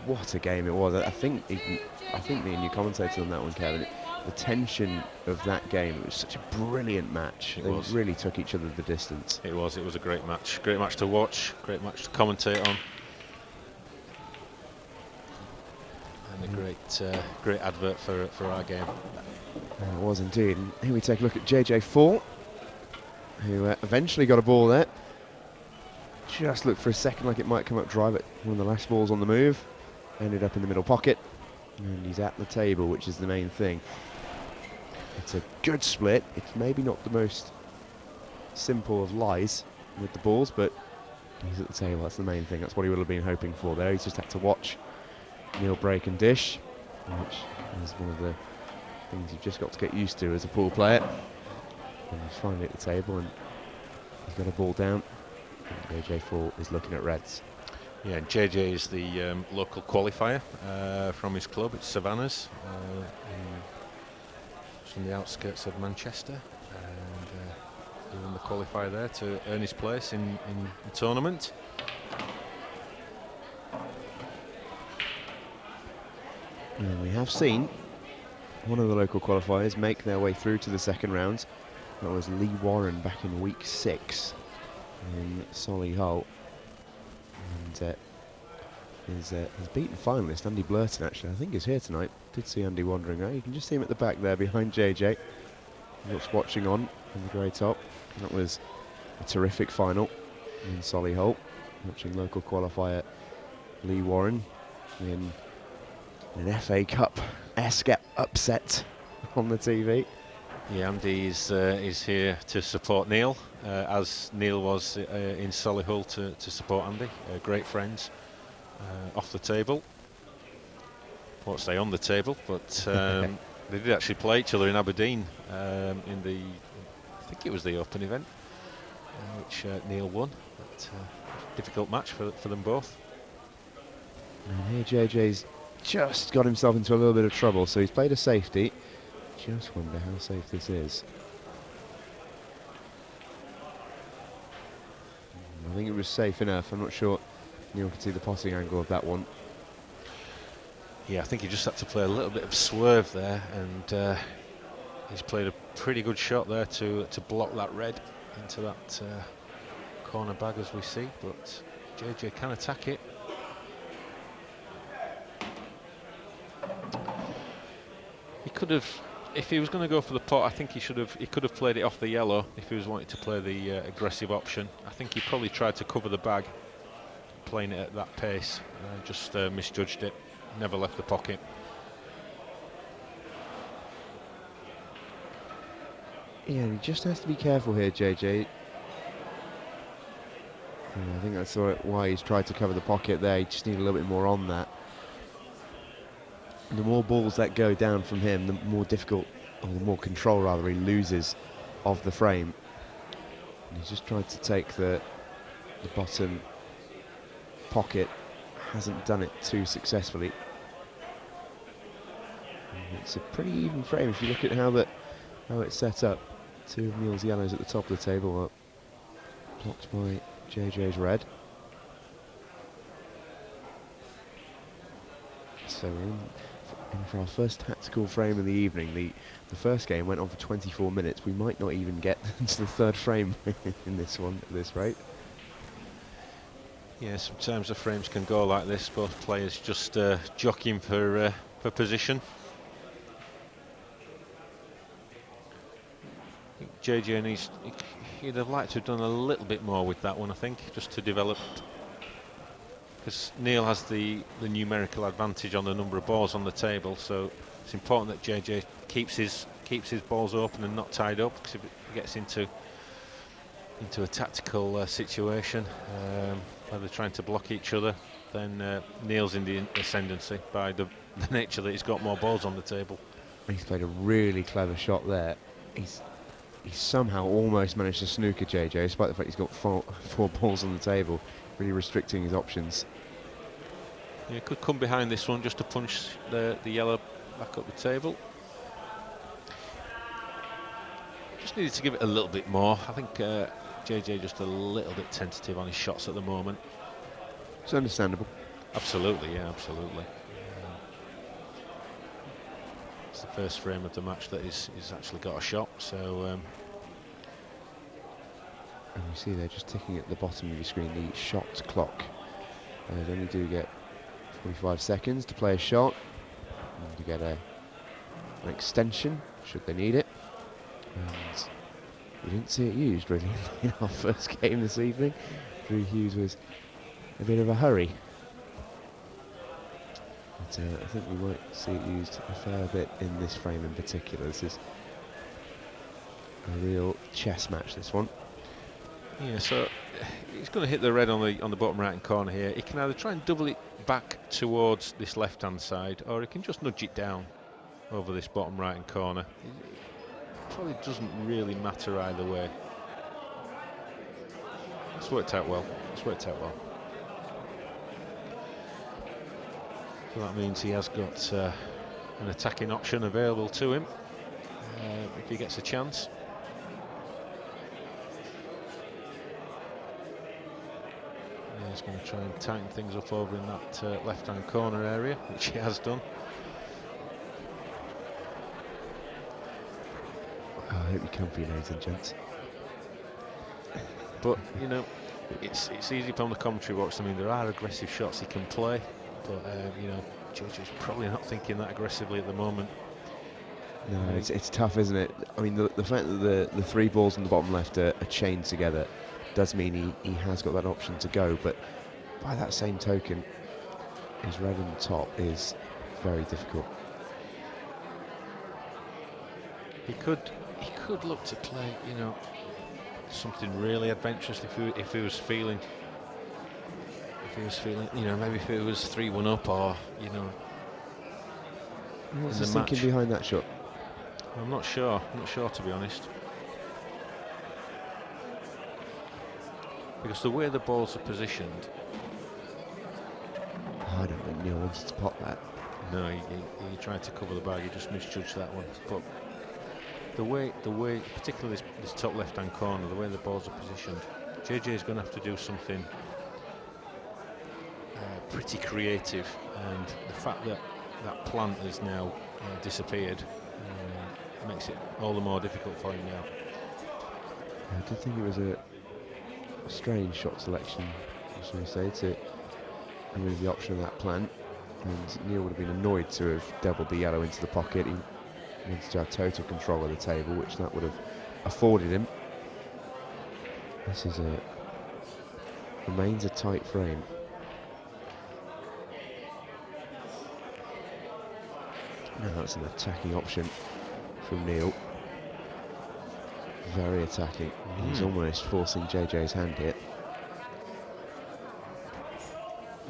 what a game it was. I think me and you commentated on that one, Kevin. The tension of that game, it was such a brilliant match. They really took each other the distance.
It was a great match to watch, great match to commentate on, and a great advert for our game.
It was indeed. And here we take a look at JJ4, who eventually got a ball there. Just looked for a second like it might come up dry, but one of the last balls on the move ended up in the middle pocket, and he's at the table, which is the main thing. It's a good split. It's maybe not the most simple of lies with the balls, but he's at the table. That's the main thing. That's what he would have been hoping for there. He's just had to watch Neil break and dish, which is one of the things you've just got to get used to as a pool player. And he's finally at the table, and he's got a ball down. And JJ4 is looking at reds.
Yeah, and JJ is the local qualifier from his club. It's Savannah's, from the outskirts of Manchester, and he won the qualifier there to earn his place in the tournament.
And we have seen one of the local qualifiers make their way through to the second round. That was Lee Warren back in week 6 in Solihull. And his beaten finalist, Andy Blurton, actually, I think is here tonight. Did see Andy wandering around. You can just see him at the back there behind JJ. Looks watching on in the grey top. That was a terrific final in Solihull. Watching local qualifier Lee Warren in an FA Cup-esque upset on the TV.
Yeah, Andy is here to support Neil, as Neil was in Solihull to support Andy. Great friends off the table. I won't say on the table, but they did actually play each other in Aberdeen in the, I think it was the Open event, which Neil won. But difficult match for them both.
And here JJ's just got himself into a little bit of trouble, so he's played a safety. Just wonder how safe this is. I think it was safe enough. I'm not sure Neil could see the potting angle of that one.
Yeah, I think he just had to play a little bit of swerve there, and he's played a pretty good shot there to block that red into that corner bag, as we see. But JJ can attack it. He could have, if he was going to go for the pot, I think he could have played it off the yellow if he was wanting to play the aggressive option. I think he probably tried to cover the bag, playing it at that pace, just misjudged it, never left the pocket.
Yeah, he just has to be careful here, JJ. I think that's why he's tried to cover the pocket there. He just need a little bit more on that. The more balls that go down from him, the more difficult, or the more control rather, he loses of the frame. And he's just tried to take the bottom pocket, hasn't done it too successfully. And it's a pretty even frame if you look at how it's set up. Two of Neil's yellows at the top of the table are blocked by JJ's red. So we're in for our first tactical frame of the evening. The first game went on for 24 minutes. We might not even get to the third frame in this one at this rate.
Yeah, sometimes the frames can go like this. Both players just jockeying for position. I think JJ he'd have liked to have done a little bit more with that one, I think, just to develop. Because Neil has the numerical advantage on the number of balls on the table, so it's important that JJ keeps his balls open and not tied up. Because if it gets into a tactical situation where they're trying to block each other, then Neil's in the ascendancy by the nature that he's got more balls on the table.
He's played a really clever shot there. He's somehow almost managed to snooker JJ, despite the fact he's got four balls on the table, really restricting his options.
Yeah, could come behind this one just to punch the yellow back up the table. Just needed to give it a little bit more. I think JJ just a little bit tentative on his shots at the moment.
It's understandable.
Absolutely, yeah, absolutely. It's the first frame of the match that he's actually got a shot, so...
And you see they're just ticking at the bottom of your screen the shot clock. They only do get 45 seconds to play a shot, and to get an extension should they need it. And we didn't see it used really in our first game this evening. Drew Hughes was a bit of a hurry. But I think we might see it used a fair bit in this frame in particular. This is a real chess match, this one.
Yeah, so he's going to hit the red on the bottom right hand corner here. He can either try and double it back towards this left hand side, or he can just nudge it down over this bottom right hand corner. It probably doesn't really matter either way. It's worked out well. It's worked out well. So that means he has got an attacking option available to him if he gets a chance. Yeah, he's going to try and tighten things up over in that left-hand corner area, which he has done.
Oh, I hope you're comfy, ladies and gents.
But you know, it's easy from the commentary box. I mean, there are aggressive shots he can play, but you know, JJ's probably not thinking that aggressively at the moment.
No, it's tough, isn't it? I mean, the fact that the three balls in the bottom left are chained together does mean he has got that option to go, but by that same token, his red on the top is very difficult.
He could look to play, you know, something really adventurous if he was feeling, you know, maybe if it was 3-1 up, or you know,
What's
in
the
the
thinking
match.
behind that shot?
I'm not sure to be honest, because the way the balls are positioned.
I don't think Neil wanted to pot that.
No, he tried to cover the bag. He just misjudged that one. But the way, particularly this top left-hand corner, the way the balls are positioned, JJ is going to have to do something pretty creative. And the fact that that plant has now disappeared makes it all the more difficult for him now.
Yeah, I did think it was a strange shot selection, shall we say, to remove the option of that plant. And Neil would have been annoyed to have doubled the yellow into the pocket. He wanted to have total control of the table, which that would have afforded him. This is remains a tight frame. Now that's an attacking option from Neil. Very attacking. He's almost forcing JJ's hand here.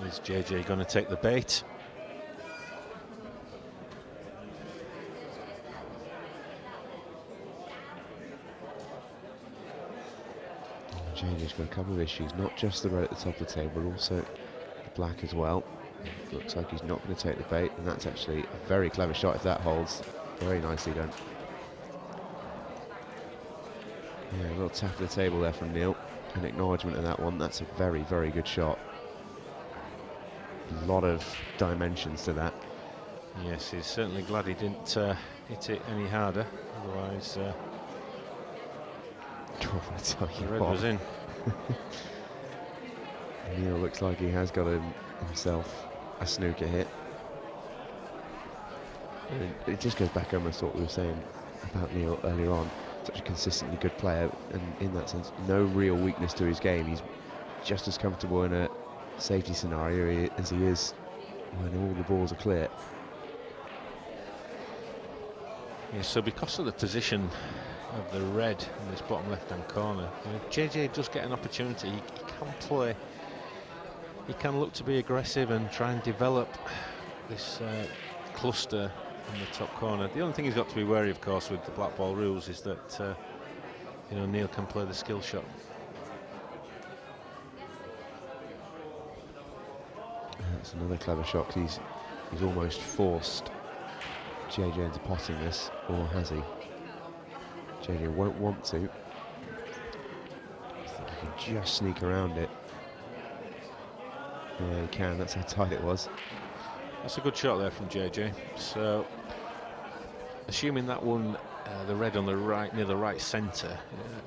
Is JJ going to take the bait?
JJ's got a couple of issues, not just the red at the top of the table, but also the black as well. Looks like he's not going to take the bait, and that's actually a very clever shot if that holds. Very nicely done. Yeah, a little tap of the table there from Neil. An acknowledgement of that one. That's a very, very good shot. A lot of dimensions to that.
Yes, he's certainly glad he didn't hit it any harder. Otherwise,
I tell you
the red
what,
was in.
Neil looks like he has got himself a snooker hit. And it just goes back almost to what we were saying about Neil earlier on. Such a consistently good player, and in that sense, no real weakness to his game. He's just as comfortable in a safety scenario as he is when all the balls are clear.
Yeah, so because of the position of the red in this bottom left-hand corner, you know, JJ does get an opportunity. He can play. He can look to be aggressive and try and develop this cluster in the top corner. The only thing he's got to be wary, of course, with the black ball rules is that you know, Neil can play the skill shot.
That's another clever shot, 'cause he's almost forced JJ into potting this, or has he? JJ won't want to. I think he can just sneak around it. Yeah, he can. That's how tight it was.
That's a good shot there from JJ. So, assuming that one, the red on the right, near the right centre,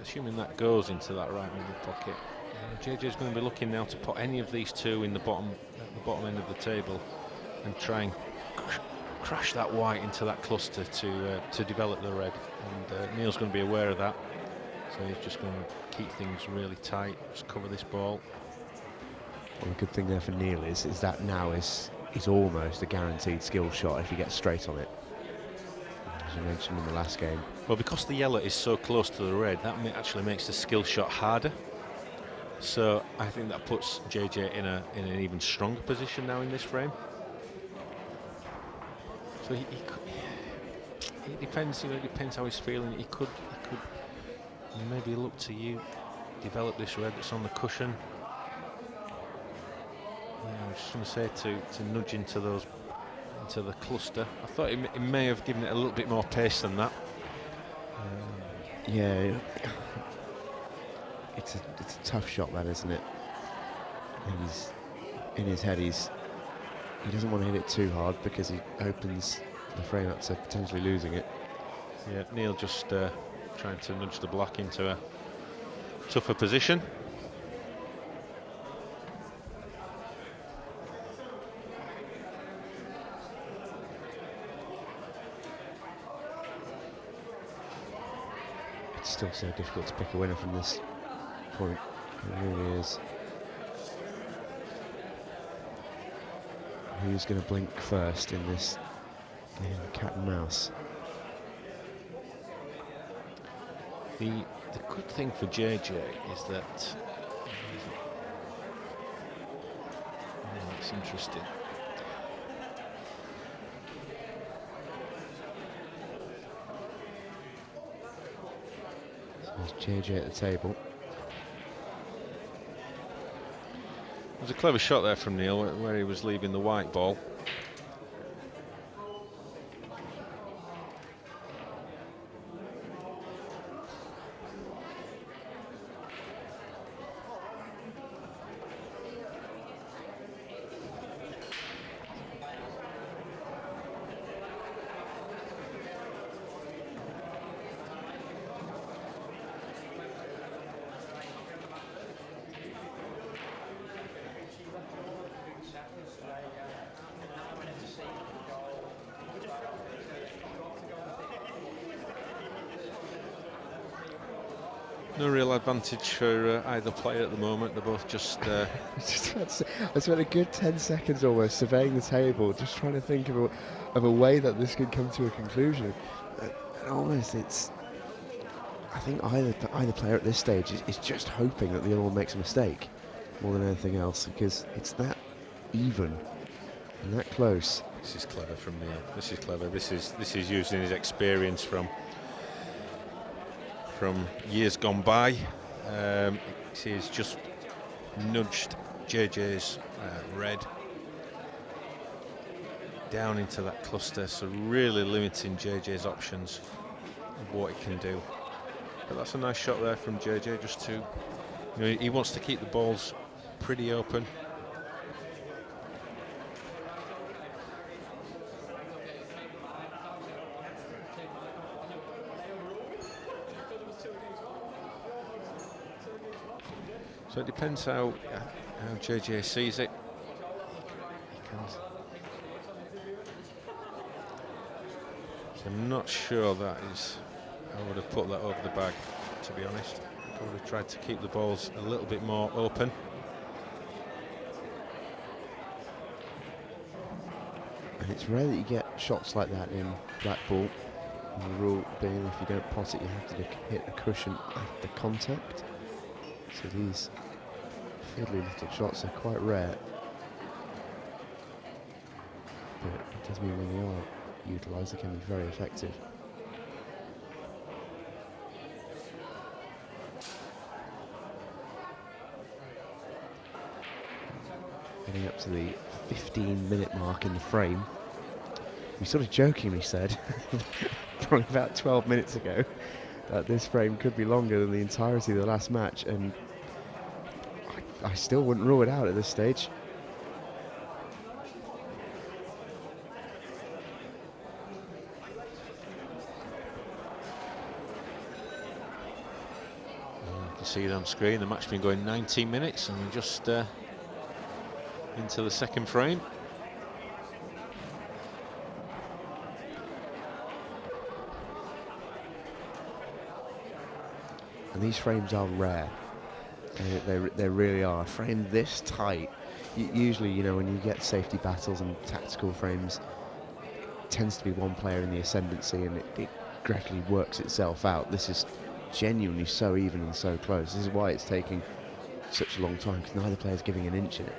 assuming that goes into that right middle pocket, JJ's going to be looking now to put any of these two in the bottom, at the bottom end of the table, and try and crash that white into that cluster to develop the red. And Neil's going to be aware of that, so he's just going to keep things really tight, just cover this ball.
Well, the good thing there for Neil is that now is almost a guaranteed skill shot if he gets straight on it. As you mentioned in the last game.
Well, because the yellow is so close to the red, that actually makes the skill shot harder. So I think that puts JJ in an even stronger position now in this frame. So he could, it depends, you know, it depends how he's feeling. He could maybe look to you, develop this red that's on the cushion. Yeah, I was just going to say to nudge into those into the cluster. I thought he may have given it a little bit more pace than that.
Yeah, it's a tough shot, that, isn't it? He's in his head. He doesn't want to hit it too hard because he opens the frame up to potentially losing it.
Yeah, Neil just trying to nudge the block into a tougher position.
It's still so difficult to pick a winner from this point. It really is. Who's going to blink first in this game of cat and mouse?
The good thing for JJ is that it's interesting.
So there's JJ at the table.
It was a clever shot there from Neil where he was leaving the white ball. No real advantage for either player at the moment. They're both just.
I spent a good 10 seconds almost surveying the table, just trying to think of a way that this could come to a conclusion. And almost, I think either player at this stage is just hoping that the other one makes a mistake more than anything else, because it's that even and that close.
This is clever from Neil. This is clever. This is using his experience from years gone by. He's just nudged JJ's red down into that cluster, so really limiting JJ's options of what he can do. But that's a nice shot there from JJ, just to, he wants to keep the balls pretty open. So it depends how JJ sees it. So I'm not sure that is. I would have put that over the bag, to be honest. I would have tried to keep the balls a little bit more open.
And it's rare that you get shots like that in black ball. And the rule being, if you don't pot it, you have to hit the cushion after contact. So these fiddly little shots are quite rare, but it does mean when they are utilised, they can be very effective. Getting up to the 15-minute mark in the frame. We sort of jokingly said, probably about 12 minutes ago, that this frame could be longer than the entirety of the last match, and I still wouldn't rule it out at this stage.
You can see it on screen. The match has been going 19 minutes, and we're just into the second frame.
And these frames are rare. They really are. A frame this tight, usually, when you get safety battles and tactical frames, it tends to be one player in the ascendancy, and it gradually works itself out. This is genuinely so even and so close. This is why it's taking such a long time, because neither player's giving an inch in it.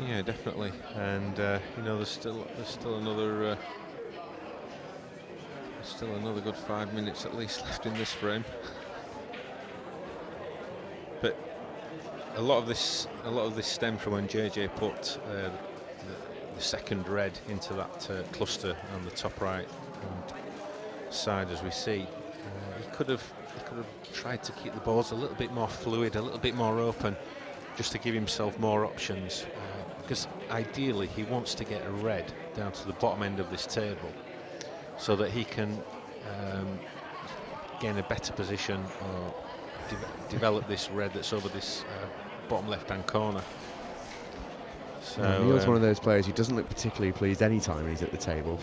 Yeah, definitely. And there's still another good 5 minutes at least left in this frame. But a lot of this stemmed from when JJ put the the second red into that cluster on the top right hand side, as we see. He could have tried to keep the balls a little bit more fluid, a little bit more open, just to give himself more options, because ideally he wants to get a red down to the bottom end of this table so that he can gain a better position or develop this red that's over this bottom left-hand corner. So
Neil's one of those players who doesn't look particularly pleased any time he's at the table.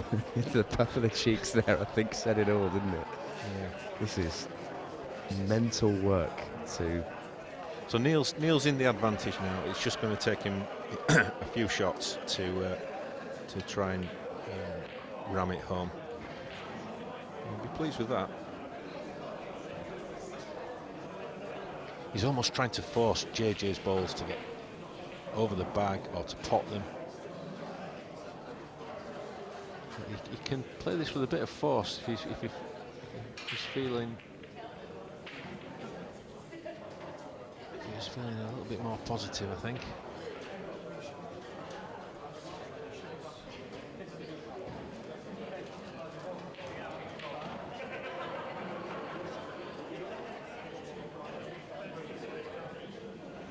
The puff of the cheeks there, I think, said it all, didn't it?
yeah.
This is mental work to...
So Neil's in the advantage now. It's just going to take him a few shots to try and ram it home. He'll be pleased with that. He's almost trying to force JJ's balls to get over the bag or to pot them. He can play this with a bit of force if he's feeling a little bit more positive, I think.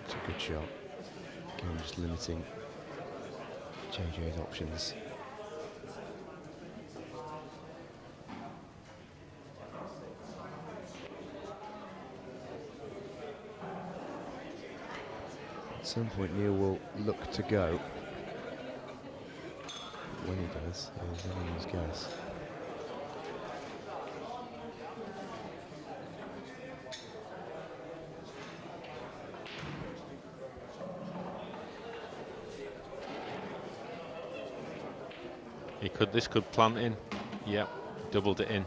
It's a good shot. Again, just limiting JJ's options. At some point Neil will look to go. When he does, is anyone's guess.
This could plant in. Yep, doubled it in.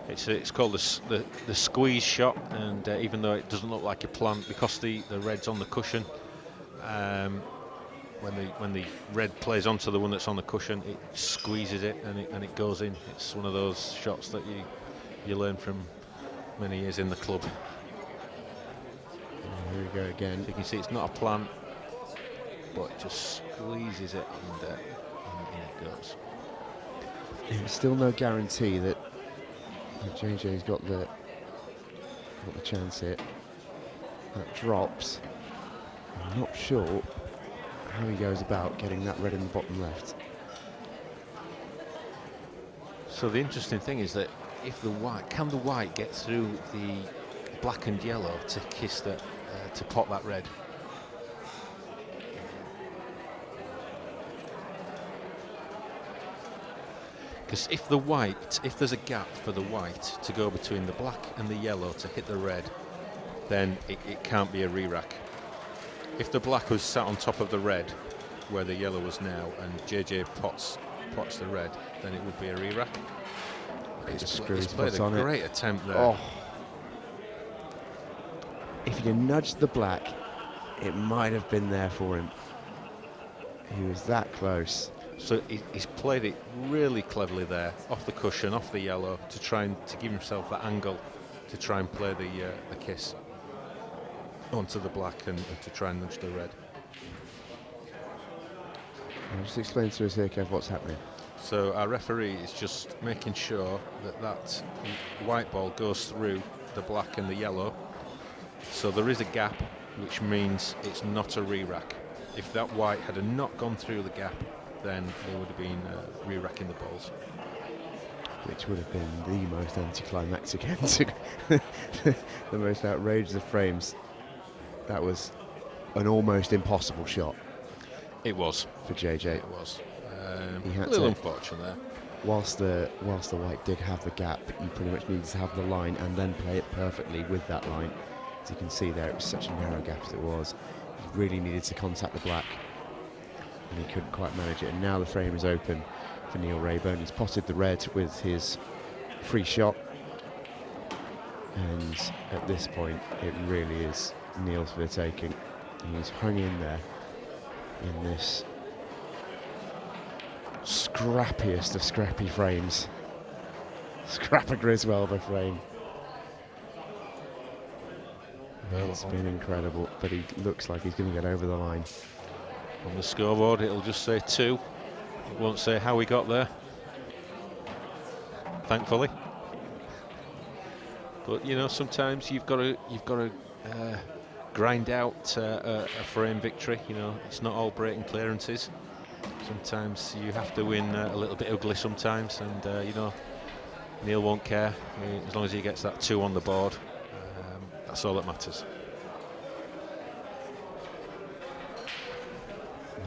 It's called the squeeze shot, and even though it doesn't look like a plant, because the red's on the cushion, when the red plays onto the one that's on the cushion, it squeezes it and it goes in. It's one of those shots that you learn from many years in the club.
Here we go again.
So you can see it's not a plant, but it just squeezes it and in it goes.
There's still no guarantee that JJ's got the chance here. That drops. I'm not sure how he goes about getting that red in the bottom left.
So the interesting thing is that if the white get through the black and yellow to kiss that to pot that red? Because if there's a gap for the white to go between the black and the yellow to hit the red, then it can't be a re-rack. If the black was sat on top of the red, where the yellow was now, and JJ pots the red, then it would be a re-rack. He's played a great attempt there.
Oh. If he'd have nudged the black, it might have been there for him. He was that close.
So he's played it really cleverly there, off the cushion, off the yellow, to give himself that angle to try and play the kiss onto the black and to try and nudge the red.
I'll just explain to us here, Kev, what's happening.
So our referee is just making sure that white ball goes through the black and the yellow. So there is a gap, which means it's not a re-rack. If that white had not gone through the gap, then they would have been re-racking the balls.
Which would have been the most anticlimactic end to the most outrageous of frames. That was an almost impossible shot.
It was.
For JJ.
It was.
He had
a little
to,
unfortunate there.
Whilst the white did have the gap, you pretty much needed to have the line and then play it perfectly with that line. As you can see there, it was such a narrow gap as it was. He really needed to contact the black, and he couldn't quite manage it. And now the frame is open for Neil Raeburn. He's potted the red with his free shot, and at this point, it really is Neil's for the taking. He's hung in there in this scrappiest of scrappy frames. Scrapper Griswold of a frame. It's been incredible, but he looks like he's going to get over the line.
On the scoreboard, it'll just say 2. Won't say how we got there, thankfully. But you know, sometimes you've got to grind out a frame victory. You know, it's not all breaking clearances. Sometimes you have to win a little bit ugly sometimes, and you know, Neil won't care as long as he gets that 2 on the board. That's all that matters.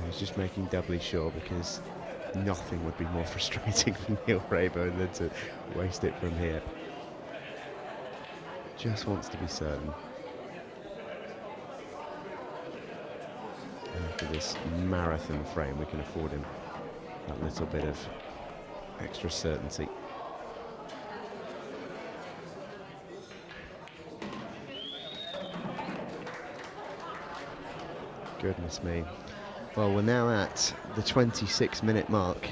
He's just making doubly sure, because nothing would be more frustrating for Neil Rayburn than to waste it from here. Just wants to be certain. After this marathon frame, we can afford him that little bit of extra certainty. Goodness me. Well, we're now at the 26-minute mark.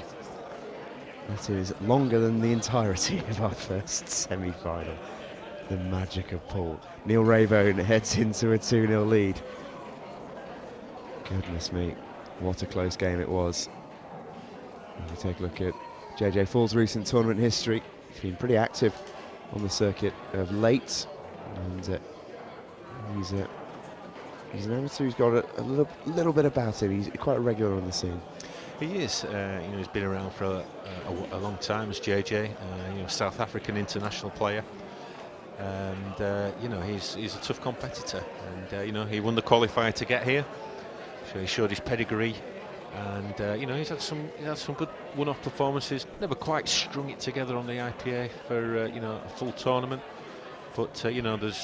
That is longer than the entirety of our first semi-final. The magic of Paul. Neil Rayburn heads into a 2-0 lead. Goodness me, what a close game it was. If we take a look at JJ Fall's recent tournament history, he's been pretty active on the circuit of late, and he's an amateur who's got a little bit about him. He's quite regular on the scene.
He is. You know, he's been around for a long time as JJ. You know, South African international player, and you know, he's a tough competitor. And you know, he won the qualifier to get here, so he showed his pedigree. And you know, he's had some good one-off performances. Never quite strung it together on the IPA for you know, a full tournament. But you know, there's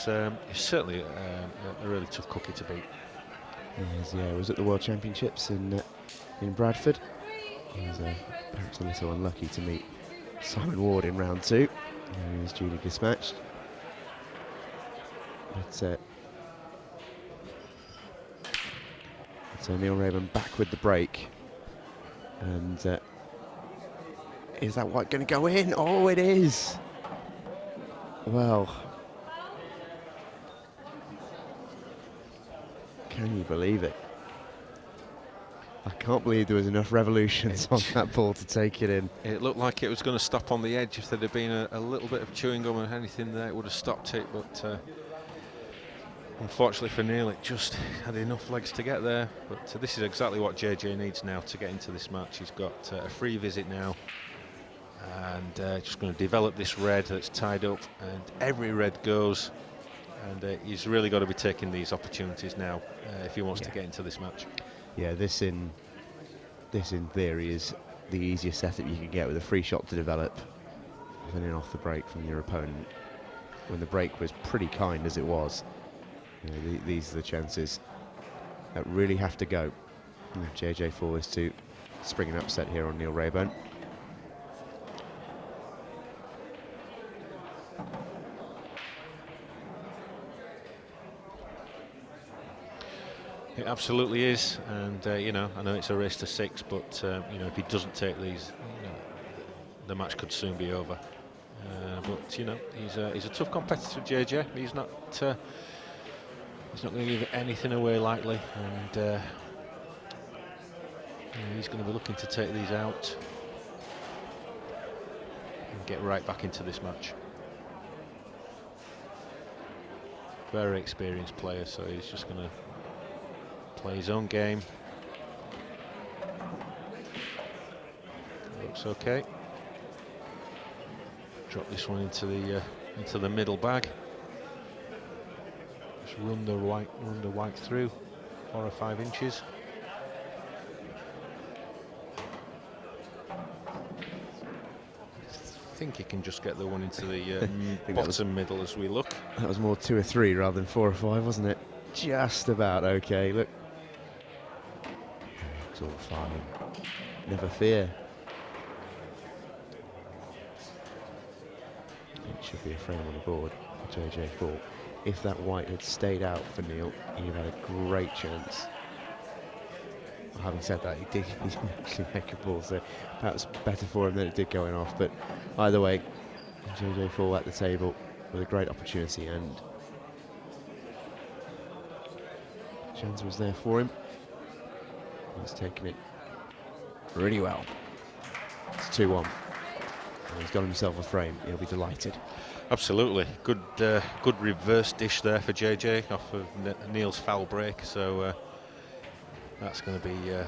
certainly a really tough cookie to beat.
Yeah, he was at the World Championships in Bradford. He was perhaps a little unlucky to meet Simon Ward in round 2. He was duly dispatched. But so Neil Rayburn back with the break. And is that white going to go in? Oh, it is! Well, can you believe it? I can't believe there was enough revolutions on that ball to take it in.
It looked like it was going to stop on the edge. If there'd have been a little bit of chewing gum or anything there, it would have stopped it. But unfortunately for Neil, it just had enough legs to get there. But this is exactly what JJ needs now to get into this match. He's got a free visit now, and just going to develop this red that's tied up, and every red goes. And he's really got to be taking these opportunities now if he wants to get into this match.
Yeah, this in theory is the easiest setup you can get, with a free shot to develop, and then off the break from your opponent. When the break was pretty kind as it was, you know, these are the chances that really have to go. JJ Fall is to spring an upset here on Neil Rayburn.
It absolutely is, and you know, I know it's a race to 6, but you know, if he doesn't take these, you know, the match could soon be over. But you know, he's a tough competitor, JJ. He's not going to give anything away lightly, and you know, he's going to be looking to take these out and get right back into this match. Very experienced player, so he's just going to play his own game. Looks okay. Drop this one into the middle bag. Just run the white through 4 or 5 inches. I think he can just get the one into the bottom middle as we look.
That was more 2 or 3 rather than 4 or 5, wasn't it? Just about okay. Look, it's all fine. Never fear. It should be a frame on the board for JJ Fall. If that white had stayed out for Neil, he'd have had a great chance. Well, having said that, he didn't actually make a ball, so perhaps better for him than it did going off. But either way, JJ Fall at the table with a great opportunity, and chance was there for him. He's taken it really well. It's 2-1. And he's got himself a frame. He'll be delighted.
Absolutely. Good reverse dish there for JJ off of Neil's foul break. So that's going to be a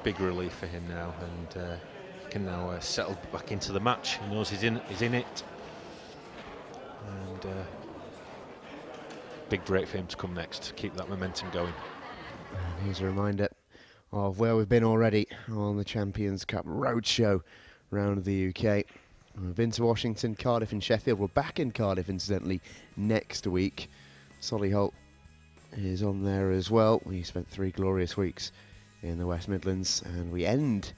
big relief for him now, and he can now settle back into the match. He knows he's in it. And big break for him to come next to keep that momentum going.
And here's a reminder of where we've been already on the Champions Cup Roadshow round the UK. We've been to Washington, Cardiff and Sheffield. We're back in Cardiff, incidentally, next week. Solihull is on there as well. We spent 3 glorious weeks in the West Midlands, and we end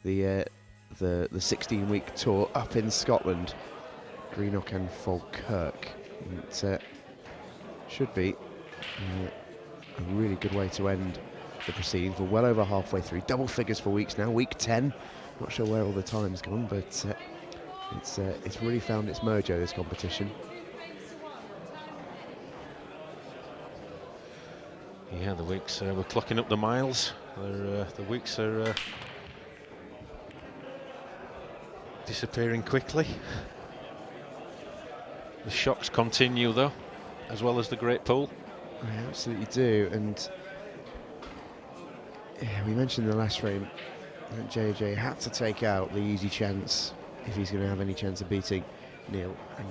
the 16-week tour up in Scotland, Greenock and Falkirk. It should be a really good way to end the proceedings. We're well over halfway through, double figures for weeks now, week 10. Not sure where all the time's gone, but it's really found its mojo, this competition.
Yeah, the weeks we're clocking up the miles. The weeks are disappearing quickly. The shocks continue though, as well as the great pool.
I absolutely do, and yeah, we mentioned in the last frame that JJ had to take out the easy chance if he's going to have any chance of beating Neil, and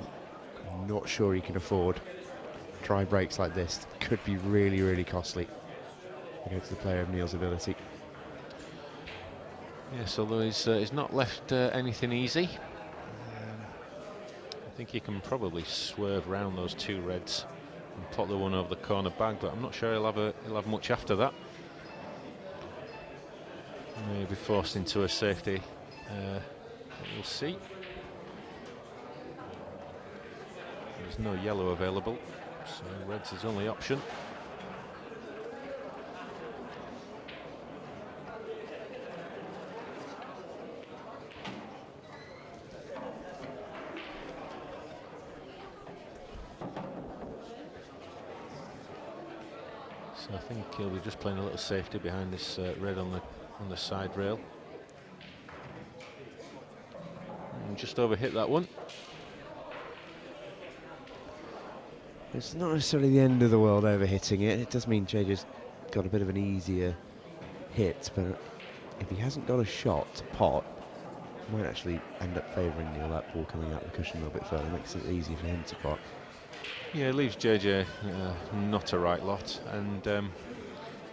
I'm not sure he can afford try breaks like this. Could be really, really costly against the player of Neil's ability.
Yes, although he's not left anything easy. I think he can probably swerve round those 2 reds and put the one over the corner bag, but I'm not sure he'll have much after that. Maybe forced into a safety. We'll see. There's no yellow available, so red's his only option. So I think he'll be just playing a little safety behind this red on the side rail. And just overhit that one.
It's not necessarily the end of the world overhitting it. It does mean JJ's got a bit of an easier hit, but if he hasn't got a shot to pot, it might actually end up favouring Neil, that ball coming out the cushion a little bit further. Makes it easy for him to pot.
Yeah, it leaves JJ not a right lot, and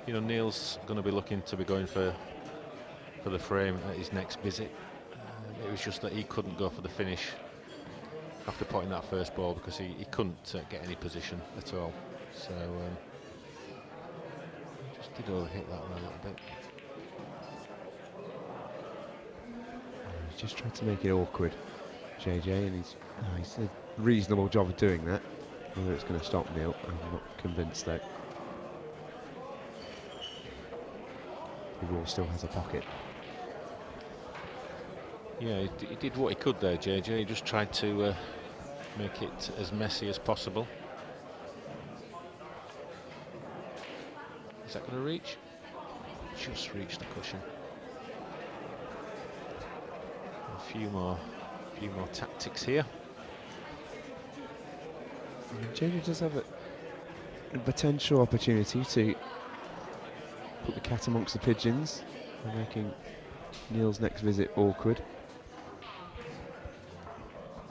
you know, Neil's going to be looking to be going for the frame at his next visit. It was just that he couldn't go for the finish after potting that first ball because he couldn't get any position at all. So just did overhit that one a little bit.
He just tried to make it awkward, JJ, and he's a reasonable job of doing that. Whether it's going to stop Neil, I'm not convinced though. The ball still has a pocket.
Yeah, he did what he could there, JJ. He just tried to make it as messy as possible. Is that going to reach? Just reached the cushion. A few more tactics here.
JJ does have a potential opportunity to put the cat amongst the pigeons, making Neil's next visit awkward.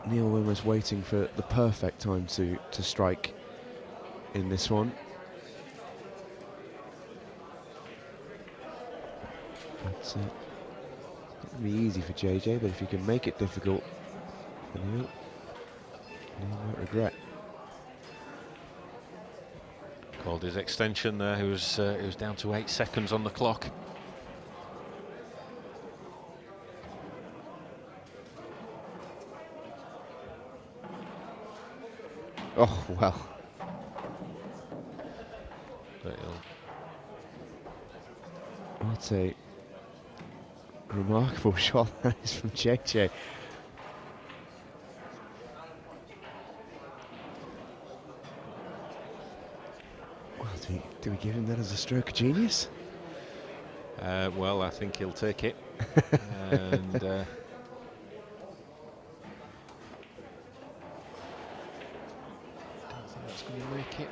Neil almost waiting for the perfect time to strike in this one. But it's not going to be easy for JJ, but if you can make it difficult for Neil won't regret.
Called his extension there. He was down to 8 seconds on the clock.
Oh, well. What a remarkable shot that is from JJ. Well, do we give him that as a stroke of genius?
Well, I think he'll take it. And don't think that's going to make it.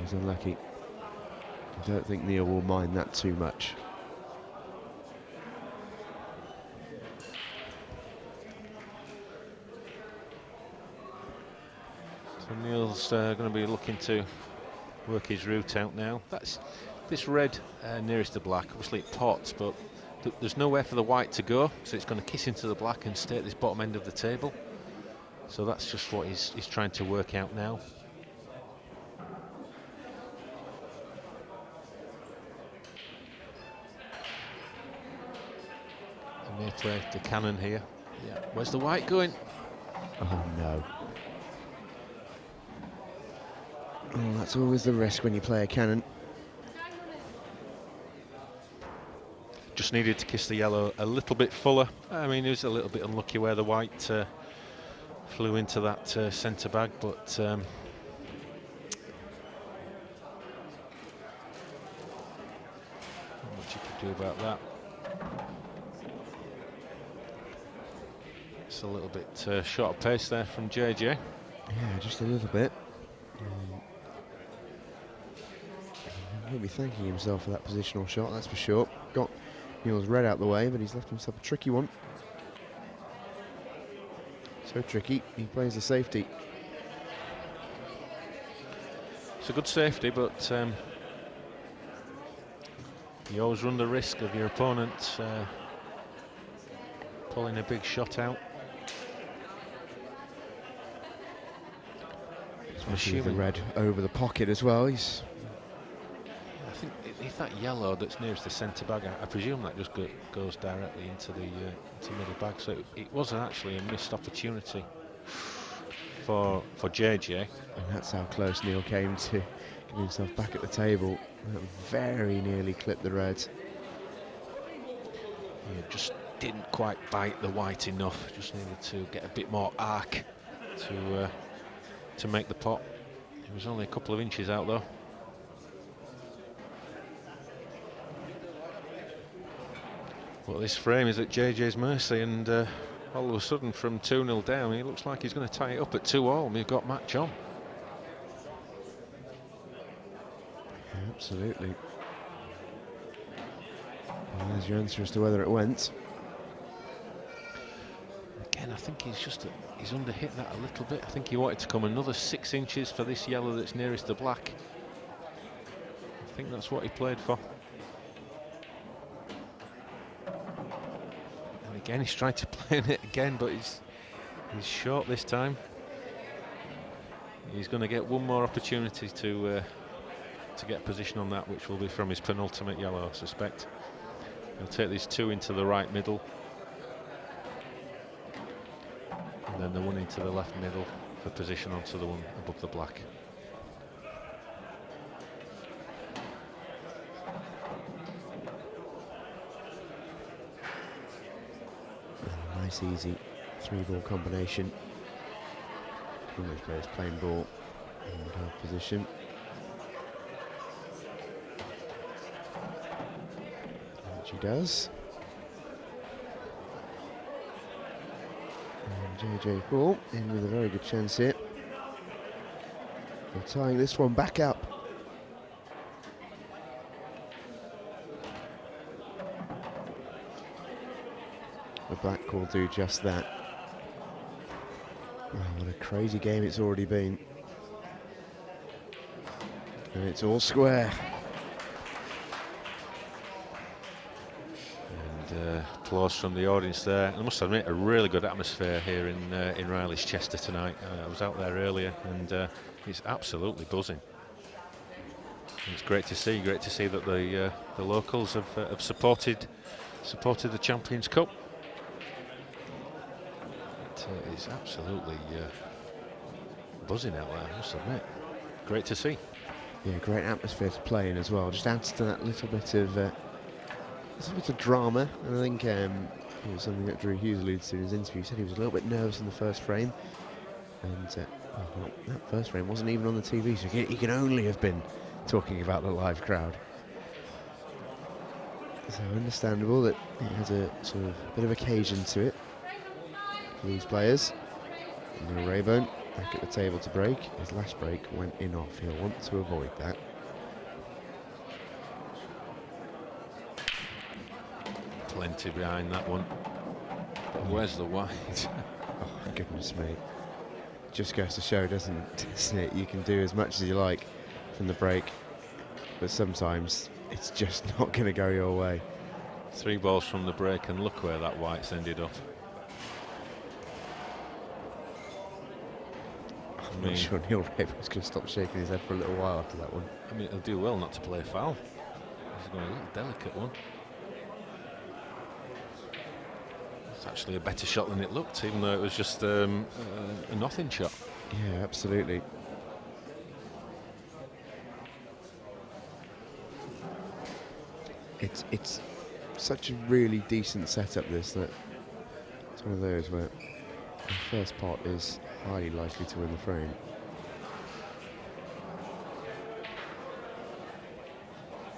He's unlucky. I don't think Neil will mind that too much.
So Neil's going to be looking to work his route out now. That's this red nearest the black. Obviously it pots, but there's nowhere for the white to go, so it's going to kiss into the black and stay at this bottom end of the table. So that's just what he's trying to work out now. He may play the cannon here. Yeah. Where's the white going?
Oh no. Oh, that's always the risk when you play a cannon.
Just needed to kiss the yellow a little bit fuller. I mean, he was a little bit unlucky where the white flew into that centre bag, but not much you could do about that. It's a little bit short of pace there from JJ.
Yeah, just a little bit. He'll be thanking himself for that positional shot, that's for sure. Got Neil's red out the way, but he's left himself a tricky one. So tricky, he plays the safety.
It's a good safety, but you always run the risk of your opponent pulling a big shot out.
Especially with the red over the pocket as well. He's
I think if that yellow that's nearest the centre bag, I presume that just goes directly into the middle bag. So it wasn't actually a missed opportunity for JJ.
And that's how close Neil came to getting himself back at the table. That very nearly clipped the red.
Yeah, just didn't quite bite the white enough. Just needed to get a bit more arc to make the pot. It was only a couple of inches out though. Well, this frame is at JJ's mercy, and all of a sudden from 2-0 down, he looks like he's going to tie it up at 2-all. We've got match on.
Yeah, absolutely. And there's your answer as to whether it went.
Again, I think he's underhit that a little bit. I think he wanted to come another 6 inches for this yellow that's nearest the black. I think that's what he played for. And again, he's trying to play in it again, but he's short this time. He's going to get one more opportunity to get position on that, which will be from his penultimate yellow, I suspect. He'll take these 2 into the right middle, and then the 1 into the left middle for position onto the one above the black.
Nice easy 3-ball combination. English plays plain ball in half position. Which he does. And JJ Ball in with a very good chance here. They're tying this one back up. The black will do just that. Oh, what a crazy game it's already been. And it's all square.
And applause from the audience there. And I must admit, a really good atmosphere here in Riley's Chester tonight. I was out there earlier, and it's absolutely buzzing. It's great to see that the locals have supported the Champions Cup. It's absolutely buzzing out there, I must admit. Great to see.
Yeah, great atmosphere to play in as well. Just adds to that little bit of drama. And I think it was something that Drew Hughes alluded to in his interview. He said he was a little bit nervous in the first frame, and well, that first frame wasn't even on the TV, so he can only have been talking about the live crowd. So understandable that it has a sort of bit of occasion to it for these players. And now Raybone back at the table to break. His last break went in off. He'll want to avoid that.
Plenty behind that one. Where's the white?
Oh, goodness me. Just goes to show, doesn't it? You can do as much as you like from the break, but sometimes it's just not going to go your way.
3 balls from the break, and look where that white's ended up.
I'm not sure Neil Raybone's going to stop shaking his head for a little while after that one.
I mean, he'll do well not to play foul. He's going a little delicate one. It's actually a better shot than it looked, even though it was just a nothing shot.
Yeah, absolutely. It's such a really decent setup, this, that it's one of those where the first pot is highly likely to win the frame.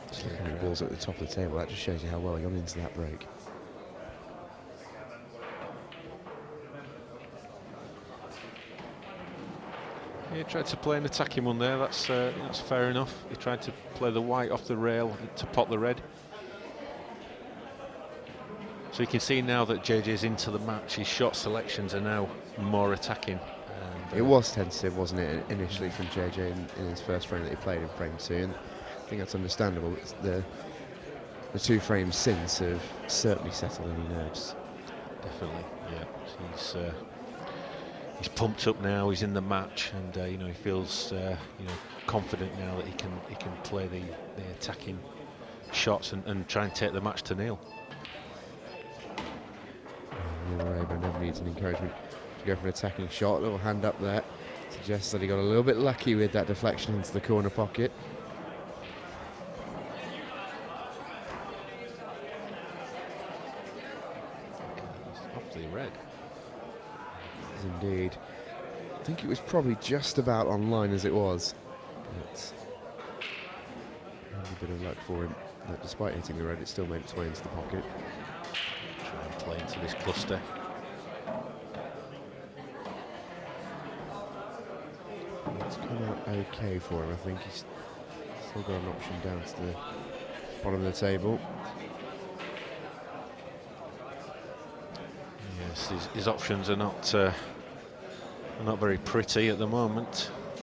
Just looking at the balls at the top of the table, that just shows you how well he got into that break.
He tried to play an attacking one there, that's fair enough. He tried to play the white off the rail to pot the red. So you can see now that JJ's into the match, his shot selections are now more attacking. And,
It was tentative, wasn't it, initially from JJ in his first frame that he played in frame 2, and I think that's understandable. It's the 2 frames since have certainly settled any nerves.
Definitely, yeah. He's pumped up now. He's in the match, and you know, he feels confident now that he can play the attacking shots and try and take the match to Neil.
Neil Raybone never needs an encouragement to go for an attacking shot. A little hand up there suggests that he got a little bit lucky with that deflection into the corner pocket.
Awfully red.
Indeed. I think it was probably just about on line as it was. But a bit of luck for him. That despite hitting the red, it still made its way into the pocket.
Try and play into this cluster.
It's come out okay for him, I think. He's still got an option down to the bottom of the table.
Yes, his options are not very pretty at the moment.